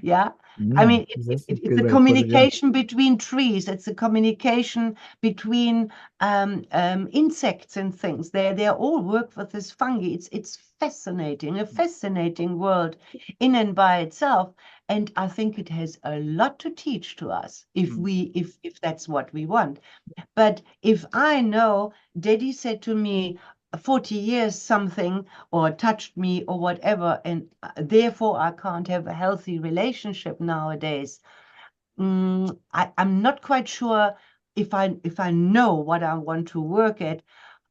Yeah. I mean, that's a it's good a way to put it, yeah. communication between trees. It's a communication between insects and things. They all work with this fungi. It's fascinating, a fascinating world in and by itself. And I think it has a lot to teach to us if that's what we want. But if I know Daddy said to me 40 years something, or touched me or whatever, and therefore I can't have a healthy relationship nowadays, I'm not quite sure if I know what I want to work at.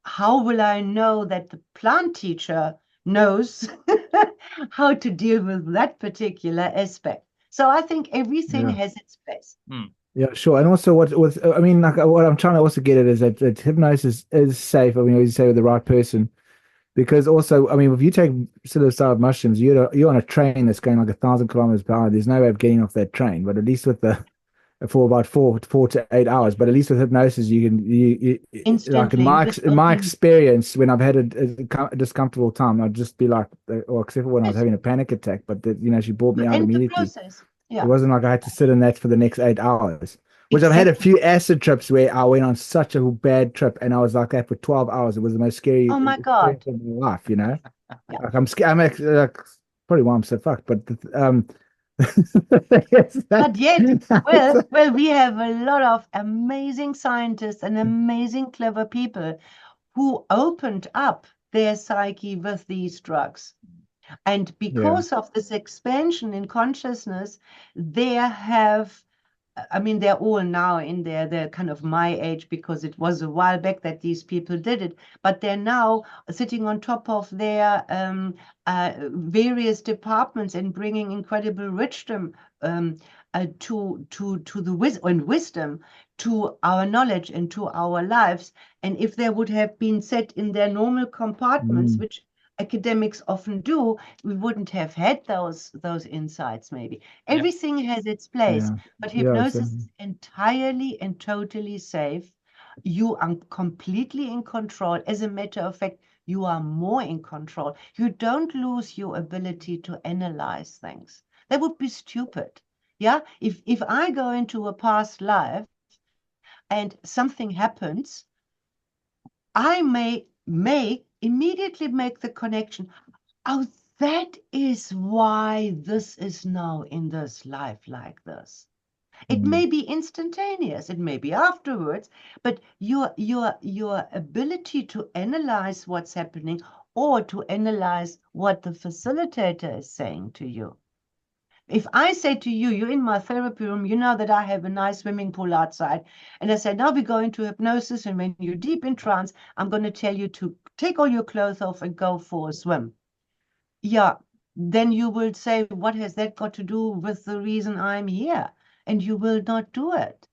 How will I know that the plant teacher knows how to deal with that particular aspect? So I think everything Yeah. has its place. Yeah, sure. And also, I mean, like what I'm trying to also get at is that hypnosis is safe. I mean, as you say, with the right person, because also, I mean, if you take psilocybin mushrooms, you're on a train that's going like 1,000 kilometers per hour. There's no way of getting off that train. But at least with for about 4 to 8 hours. But at least with hypnosis, you like in Instantly, my experience, when I've had a discomfortable time, I'd just be like, or except for when I was having a panic attack. But she brought me you out end the immediately. process. It Yeah, wasn't like I had to sit in that for the next 8 hours. Which I've had a exactly. few acid trips where I went on such a bad trip and I was like that for 12 hours. It was the most scary Oh my experience God. of my life, you know? Yeah. Like I'm scared. I'm actually like, probably why I'm so fucked. But yes, But yet, well, we have a lot of amazing scientists and amazing clever people who opened up their psyche with these drugs. And yeah. because of this expansion in consciousness, they're all now they're kind of my age, because it was a while back that these people did it, but they're now sitting on top of their various departments and bringing incredible wisdom to the wisdom to our knowledge and to our lives. And if they would have been set in their normal compartments, which academics often do, we wouldn't have had those insights maybe. Everything has its place, but hypnosis is entirely and totally safe. You are completely in control. As a matter of fact, you are more in control. You don't lose your ability to analyze things. That would be stupid. Yeah, if I go into a past life and something happens, I may immediately make the connection. Oh, that is why this is now in this life like this. It may be instantaneous, it may be afterwards, but your ability to analyze what's happening, or to analyze what the facilitator is saying to you. If I say to you, you're in my therapy room, you know that I have a nice swimming pool outside, and I say, now we go into hypnosis, and when you're deep in trance, I'm going to tell you to take all your clothes off and go for a swim. Yeah, then you will say, what has that got to do with the reason I'm here? And you will not do it.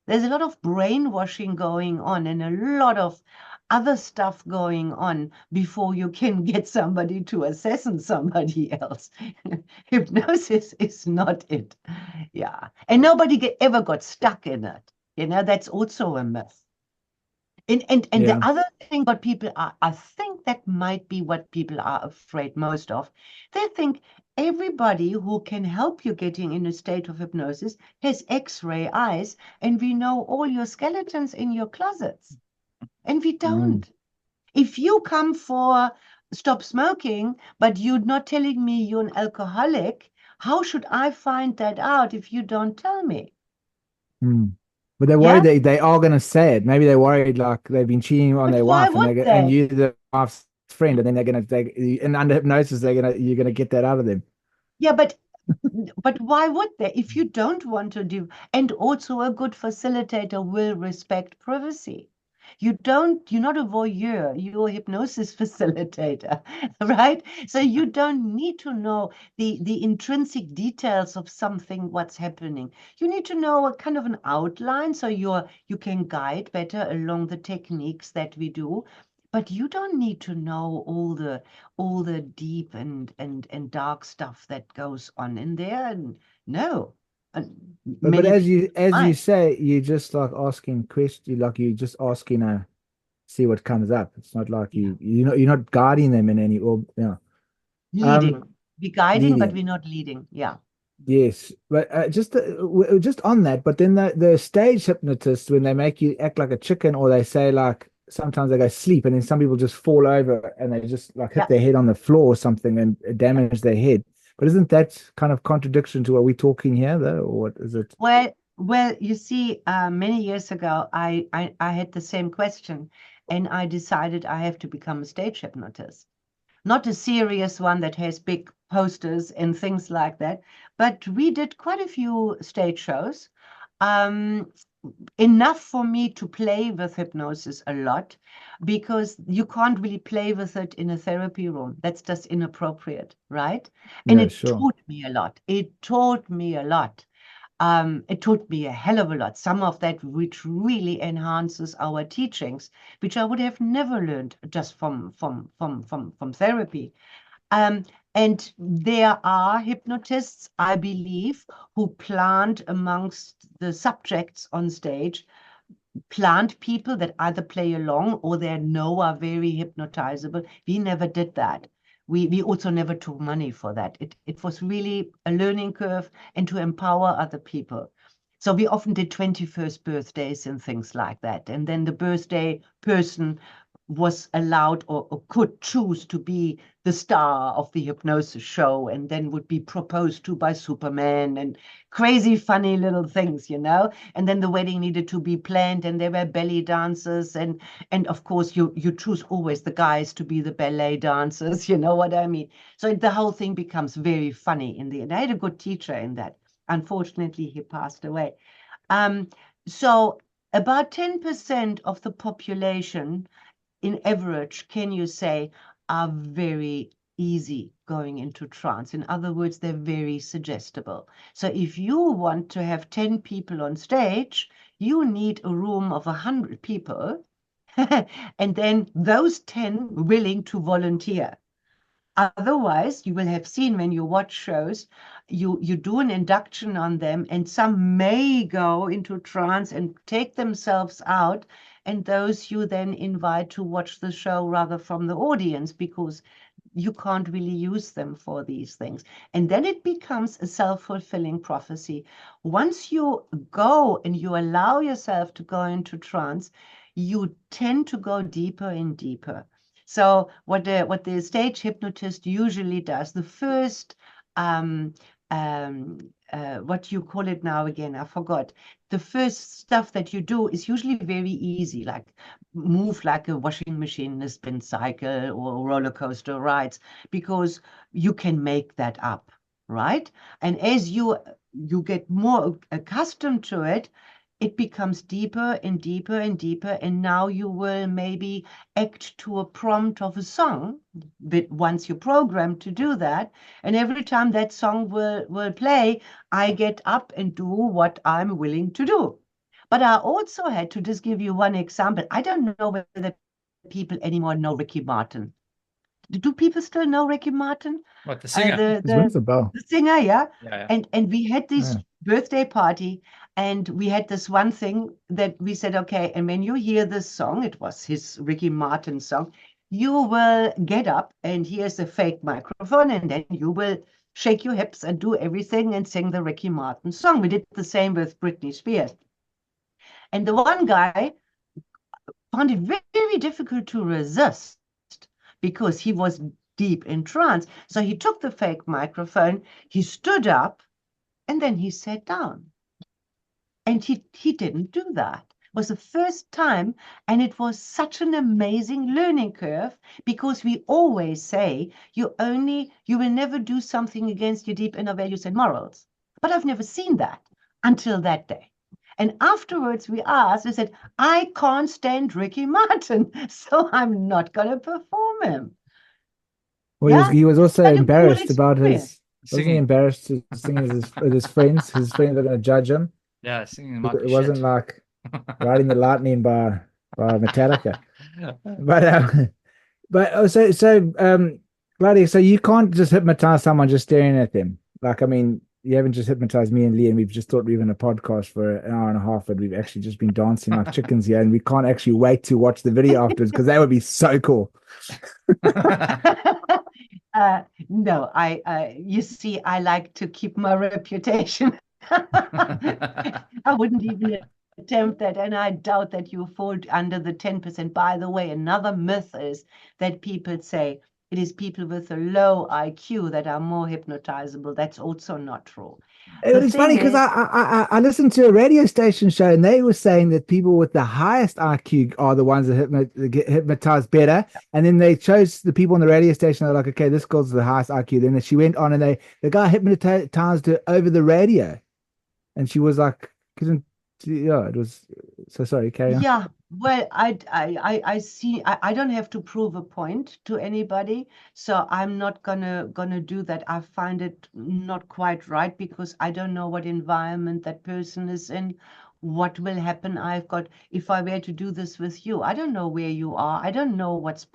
There's a lot of brainwashing going on and a lot of other stuff going on before you can get somebody to assassinate somebody else. Hypnosis is not it. Yeah. And nobody ever got stuck in it. That's also a myth. And the other thing, what people are, I think that might be what people are afraid most of. They think everybody who can help you getting in a state of hypnosis has X-ray eyes, and we know all your skeletons in your closets. And we don't. If you come for stop smoking, but you're not telling me you're an alcoholic, how should I find that out if you don't tell me? But they're worried they are going to say it. Maybe they're worried like they've been cheating on But their why wife would and they? you the wife's friend, and then they're gonna take, and under hypnosis you're gonna get that out of them. Yeah, but why would they if you don't want to do? And also a good facilitator will respect privacy. You're not a voyeur, you're a hypnosis facilitator, right? So you don't need to know the intrinsic details of something, what's happening. You need to know a kind of an outline so you can guide better along the techniques that we do. But you don't need to know all the deep and dark stuff that goes on in there. And no, But many as people you might. say, you're just like asking questions, like you just asking see what comes up. It's not like Yeah. you're not guiding them in any, or Leading. We're guiding, but leading. we're not leading. Yeah. Yes, but just on that, but then the stage hypnotists, when they make you act like a chicken, or they say like sometimes they go sleep, and then some people just fall over and they just like hit Yeah. their head on the floor or something and damage their head. But isn't that kind of contradiction to what we're talking here, though, or what is it? Well, you see, many years ago, I had the same question, and I decided I have to become a stage hypnotist. Not a serious one that has big posters and things like that, but we did quite a few stage shows. Um, Enough for me to play with hypnosis a lot, because you can't really play with it in a therapy room. That's just inappropriate, right? And Yeah, it sure. taught me a lot. It taught me a lot. It taught me a hell of a lot. Some of that which really enhances our teachings, which I would have never learned just from therapy. Um, and there are hypnotists, I believe, who plant amongst the subjects on stage, plant people that either play along or they know are very hypnotizable. We never did that. We also never took money for that. It was really a learning curve and to empower other people. So we often did 21st birthdays and things like that. And then the birthday person was allowed or could choose to be the star of the hypnosis show, and then would be proposed to by Superman and crazy funny little things, and then the wedding needed to be planned, and there were belly dancers, and of course you choose always the guys to be the ballet dancers, you know what I mean? So the whole thing becomes very funny in the end. I had a good teacher in that. Unfortunately, he passed away. So about 10% of the population in average, can you say, are very easy going into trance. In other words, they're very suggestible. So if you want to have 10 people on stage, you need a room of 100 people, and then those 10 willing to volunteer. Otherwise, you will have seen when you watch shows, you do an induction on them, and some may go into trance and take themselves out, and those you then invite to watch the show rather from the audience, because you can't really use them for these things. And then it becomes a self-fulfilling prophecy. Once you go and you allow yourself to go into trance, you tend to go deeper and deeper. So what the stage hypnotist usually does, the first what you call it now again, I forgot. The first stuff that you do is usually very easy, like move like a washing machine, a spin cycle, or roller coaster rides, because you can make that up, right? And as you get more accustomed to it, it becomes deeper and deeper and deeper, and now you will maybe act to a prompt of a song, but once you're programmed to do that, and every time that song will play, I get up and do what I'm willing to do. But I also had to just give you one example. I don't know whether people anymore know Ricky Martin. Do people still know Ricky Martin? What, the singer? It rings a bell. The singer, yeah. Yeah. And we had this Yeah. birthday party, and we had this one thing that we said, okay, and when you hear this song, it was his Ricky Martin song, you will get up, and here's a fake microphone, and then you will shake your hips and do everything and sing the Ricky Martin song. We did the same with Britney Spears. And the one guy found it very, very difficult to resist because he was deep in trance. So he took the fake microphone, he stood up, and then he sat down. And he didn't do that. was the first time, and it was such an amazing learning curve, because we always say you will never do something against your deep inner values and morals. But I've never seen that until that day. And afterwards we said, I can't stand Ricky Martin, so I'm not going to perform him. Well, he was also Such a cool embarrassed about experience. wasn't he embarrassed to sing with his friends? His friends are going to judge him. Yeah, singing might It be wasn't shit. like Riding the Lightning by Metallica. But Claudia, so you can't just hypnotize someone just staring at them. Like, I mean, you haven't just hypnotized me and Lee, and we've just thought we were in a podcast for an hour and a half, and we've actually just been dancing like chickens here, and we can't actually wait to watch the video afterwards because that would be so cool. No, you see, I like to keep my reputation. I wouldn't even attempt that, and I doubt that you fall under the 10%. By the way, another myth is that people say it is people with a low IQ that are more hypnotizable. That's also not true. It's funny because I listened to a radio station show, and they were saying that people with the highest IQ are the ones that get hypnotized better. And then they chose the people on the radio station. They're like, okay, this girl's the highest IQ. Then she went on, and the guy hypnotized her over the radio, and she was like, couldn't. Yeah, it was so sorry. Carry on. Yeah, well, I see. I don't have to prove a point to anybody, so I'm not gonna do that. I find it not quite right, because I don't know what environment that person is in, what will happen. If I were to do this with you, I don't know where you are. I don't know what's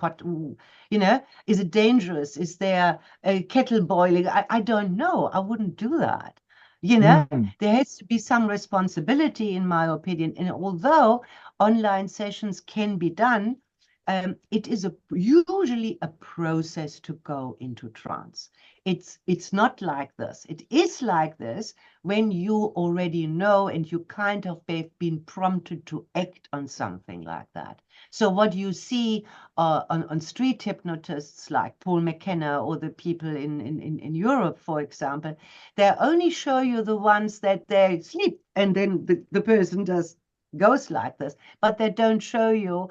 is it dangerous? Is there a kettle boiling? I don't know. I wouldn't do that. There has to be some responsibility, in my opinion. And although online sessions can be done, it is usually a process to go into trance. It's not like this. It is like this when you already know and you kind of have been prompted to act on something like that. So what you see on street hypnotists like Paul McKenna, or the people in Europe, for example, they only show you the ones that they sleep, and then the person just goes like this, but they don't show you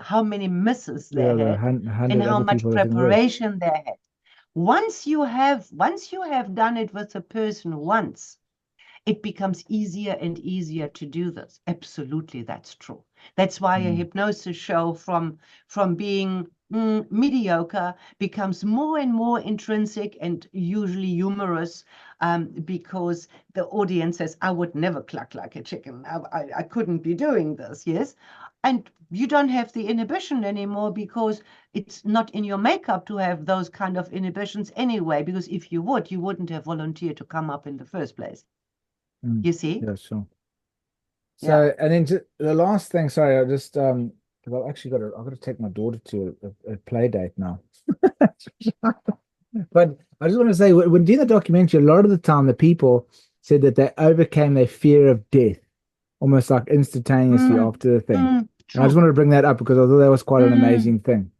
how many misses they had and how much preparation they had. Once you have done it with a person once, it becomes easier and easier to do this. Absolutely, that's true. That's why a hypnosis show from being mediocre becomes more and more intrinsic and usually humorous, because the audience says, I would never cluck like a chicken. I couldn't be doing this, yes? And you don't have the inhibition anymore, because it's not in your makeup to have those kind of inhibitions anyway, because if you would, you wouldn't have volunteered to come up in the first place. You see? Yeah, sure. So, and then the last thing, sorry, I just because I've got to take my daughter to a play date now. But I just want to say, when doing the documentary, a lot of the time the people said that they overcame their fear of death almost like instantaneously after the thing. And I just wanted to bring that up because I thought that was quite an amazing thing.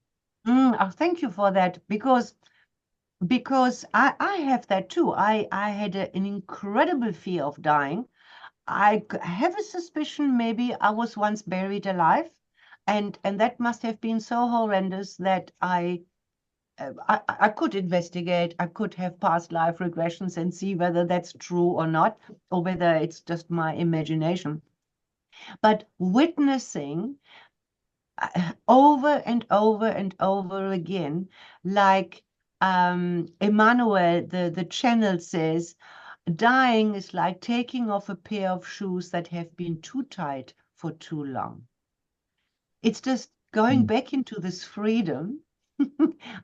Oh, thank you for that, because I have that too. I had an incredible fear of dying. I have a suspicion maybe I was once buried alive, and that must have been so horrendous that I could investigate. I could have past life regressions and see whether that's true or not, or whether it's just my imagination. But witnessing over and over and over again, like Emmanuel, the channel says, dying is like taking off a pair of shoes that have been too tight for too long. It's just going back into this freedom.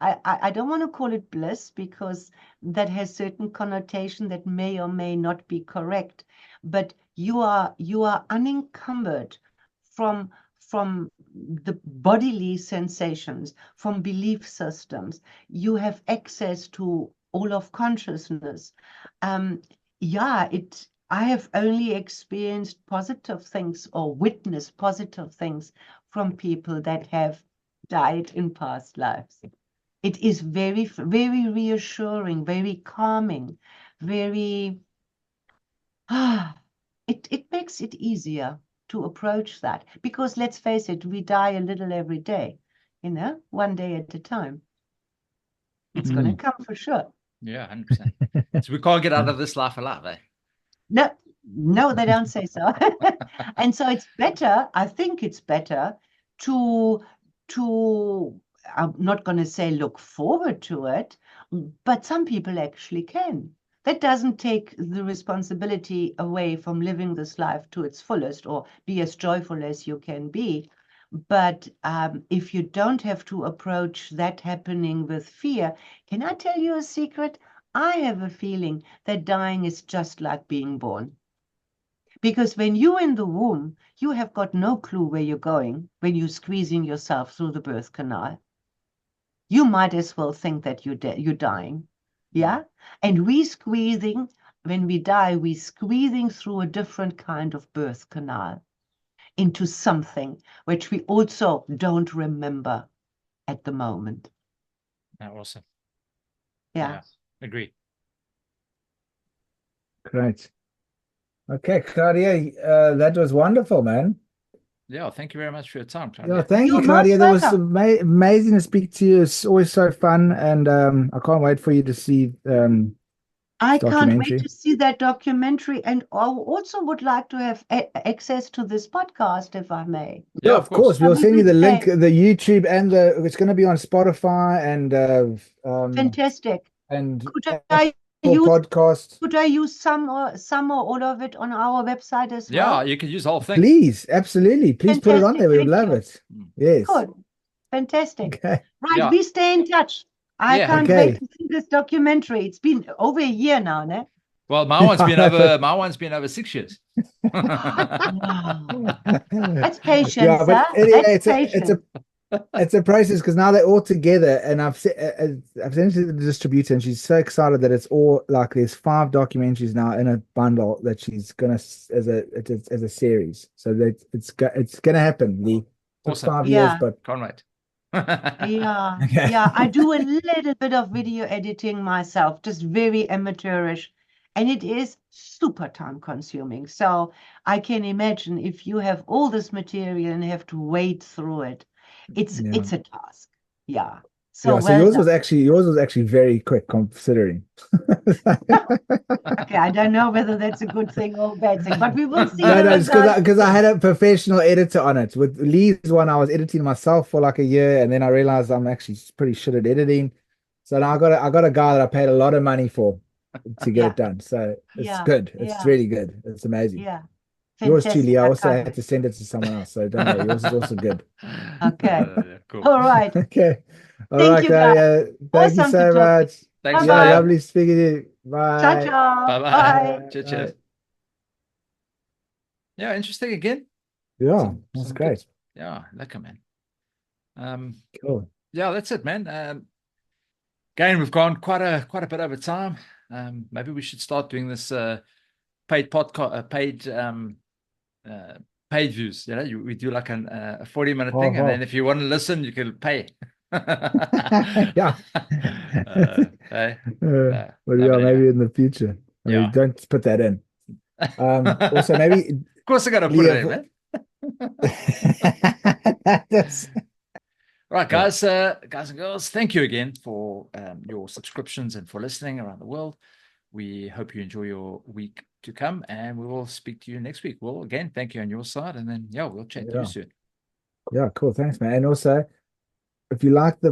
I don't want to call it bliss, because that has certain connotation that may or may not be correct, but you are unencumbered from the bodily sensations, from belief systems. You have access to all of consciousness. I have only experienced positive things or witnessed positive things from people that have died in past lives. It is very, very reassuring, very calming, very, it makes it easier. to approach that. Because let's face it, we die a little every day, you know, one day at a time. It's going to come for sure. Yeah, 100%. So we can't get out of this life alive, eh? No, they don't say so. And so it's better, I think it's better to I'm not going to say look forward to it, but some people actually can. That doesn't take the responsibility away from living this life to its fullest or be as joyful as you can be. But if you don't have to approach that happening with fear, can I tell you a secret? I have a feeling that dying is just like being born. Because when you're in the womb, you have got no clue where you're going when you're squeezing yourself through the birth canal. You might as well think that you're dying. Yeah? And when we die, we're squeezing through a different kind of birth canal into something which we also don't remember at the moment. Awesome. Yeah. Agreed. Great. Okay, Claudia, that was wonderful, man. Yeah, thank you very much for your time, Claudia. Yeah, thank you, You're Claudia. most That was welcome. amazing to speak to you. It's always so fun, and I can't wait for you to see I can't wait documentary. to see that documentary, and I also would like to have access to this podcast, if I may. Yeah, of course. We'll We send you the will link, say, the YouTube, and it's going to be on Spotify and fantastic. and Could Apple I use Podcasts. some or all of it on our website as Yeah, well? you can use the whole thing. Please, absolutely. Please put it on Fantastic. there. We would Thank love you. it. Yes. Good. Fantastic. Okay. Right, Yeah. we stay in touch. I Yeah. can't Okay. wait to see this documentary. It's been over a year now, no? Well, my one's been over 6 years. Wow. That's patience, Yeah, but huh? anyway, That's patience. it's a process because now they're all together, and I've sent it to the distributor, and she's so excited that it's all like there's 5 documentaries now in a bundle that she's gonna as a series. So that it's gonna happen. Lee. Took Awesome. 5 years, Yeah. but Can't wait. Yeah, Okay. yeah. I do a little bit of video editing myself, just very amateurish, and it is super time consuming. So I can imagine if you have all this material and have to wade through it, it's Yeah. a task. Yeah. So Yeah, so well yours done. was actually very quick considering. Okay, I don't know whether that's a good thing or a bad thing, but we will see No, the it's results. because I had a professional editor on it. With Lee's one, I was editing myself for like a year, and then I realized I'm actually pretty shit at editing. So now I got a guy that I paid a lot of money for to get Yeah. it done. So it's Yeah, good. It's yeah. really good. It's amazing. Yeah. Yours too, Fantastic. Lee. I I also can't had wait. to send it to someone else. So don't worry, yours is also good. Okay. Cool. All right. Okay. All Thank right, you, guys. Claudia. Thank you Awesome to so talk to much. Thanks, Yeah, Bye-bye. lovely speaking to you. Ciao, Bye. ciao. Bye-bye. Bye. Cheers. Yeah, interesting again. Yeah, that's Some great. good- Yeah, lekker, man. Cool. Yeah, that's it, man. Again, we've gone quite a bit over time. Maybe we should start doing this paid podcast, paid views. You know, we do like a 40-minute thing, and then if you want to listen, you can pay. Yeah. Hey, Well, no, yeah, but maybe anyway. in the future. I mean, Yeah. don't put that in. Also, maybe Of course, I got to put it in, man. That's Right, guys, guys and girls, thank you again for your subscriptions and for listening around the world. We hope you enjoy your week to come, and we will speak to you next week. Well, again, thank you on your side, and then we'll chat to you soon. Yeah, cool. Thanks, man. And also, if you like the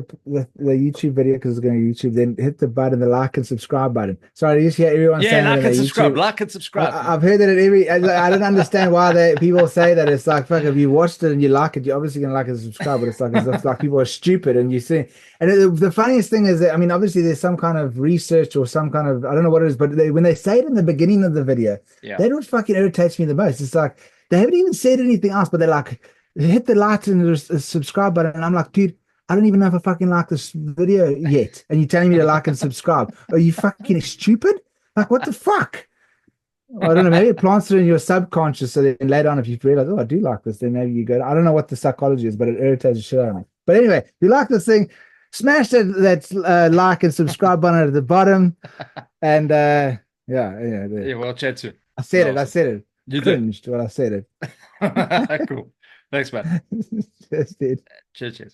YouTube video, because it's going to YouTube, then hit the button, the like and subscribe button. Sorry, I just hear everyone saying like that and on subscribe, YouTube. like and subscribe. I've heard that at I don't understand why people say that. It's like, fuck, if you watched it and you like it, you're obviously going to like and subscribe, but it's like, as if like people are stupid and you see. And the funniest thing is that, I mean, obviously there's some kind of research or some kind of, I don't know what it is, but when they say it in the beginning of the video, that's what fucking irritates me the most. It's like, they haven't even said anything else, but they're like, hit the like and the subscribe button. And I'm like, dude, I don't even know if I fucking like this video yet. And you're telling me to like and subscribe. Are you fucking stupid? Like, what the fuck? I don't know. Maybe it plants it in your subconscious. So then later on, if you realize, oh, I do like this, then maybe you go, I don't know what the psychology is, but it irritates the shit out of me. But anyway, if you like this thing, smash that like and subscribe button at the bottom. And yeah, we'll chat soon. I said it. You did. cringed when I said it. Cool. Thanks, man. Just did. Cheers.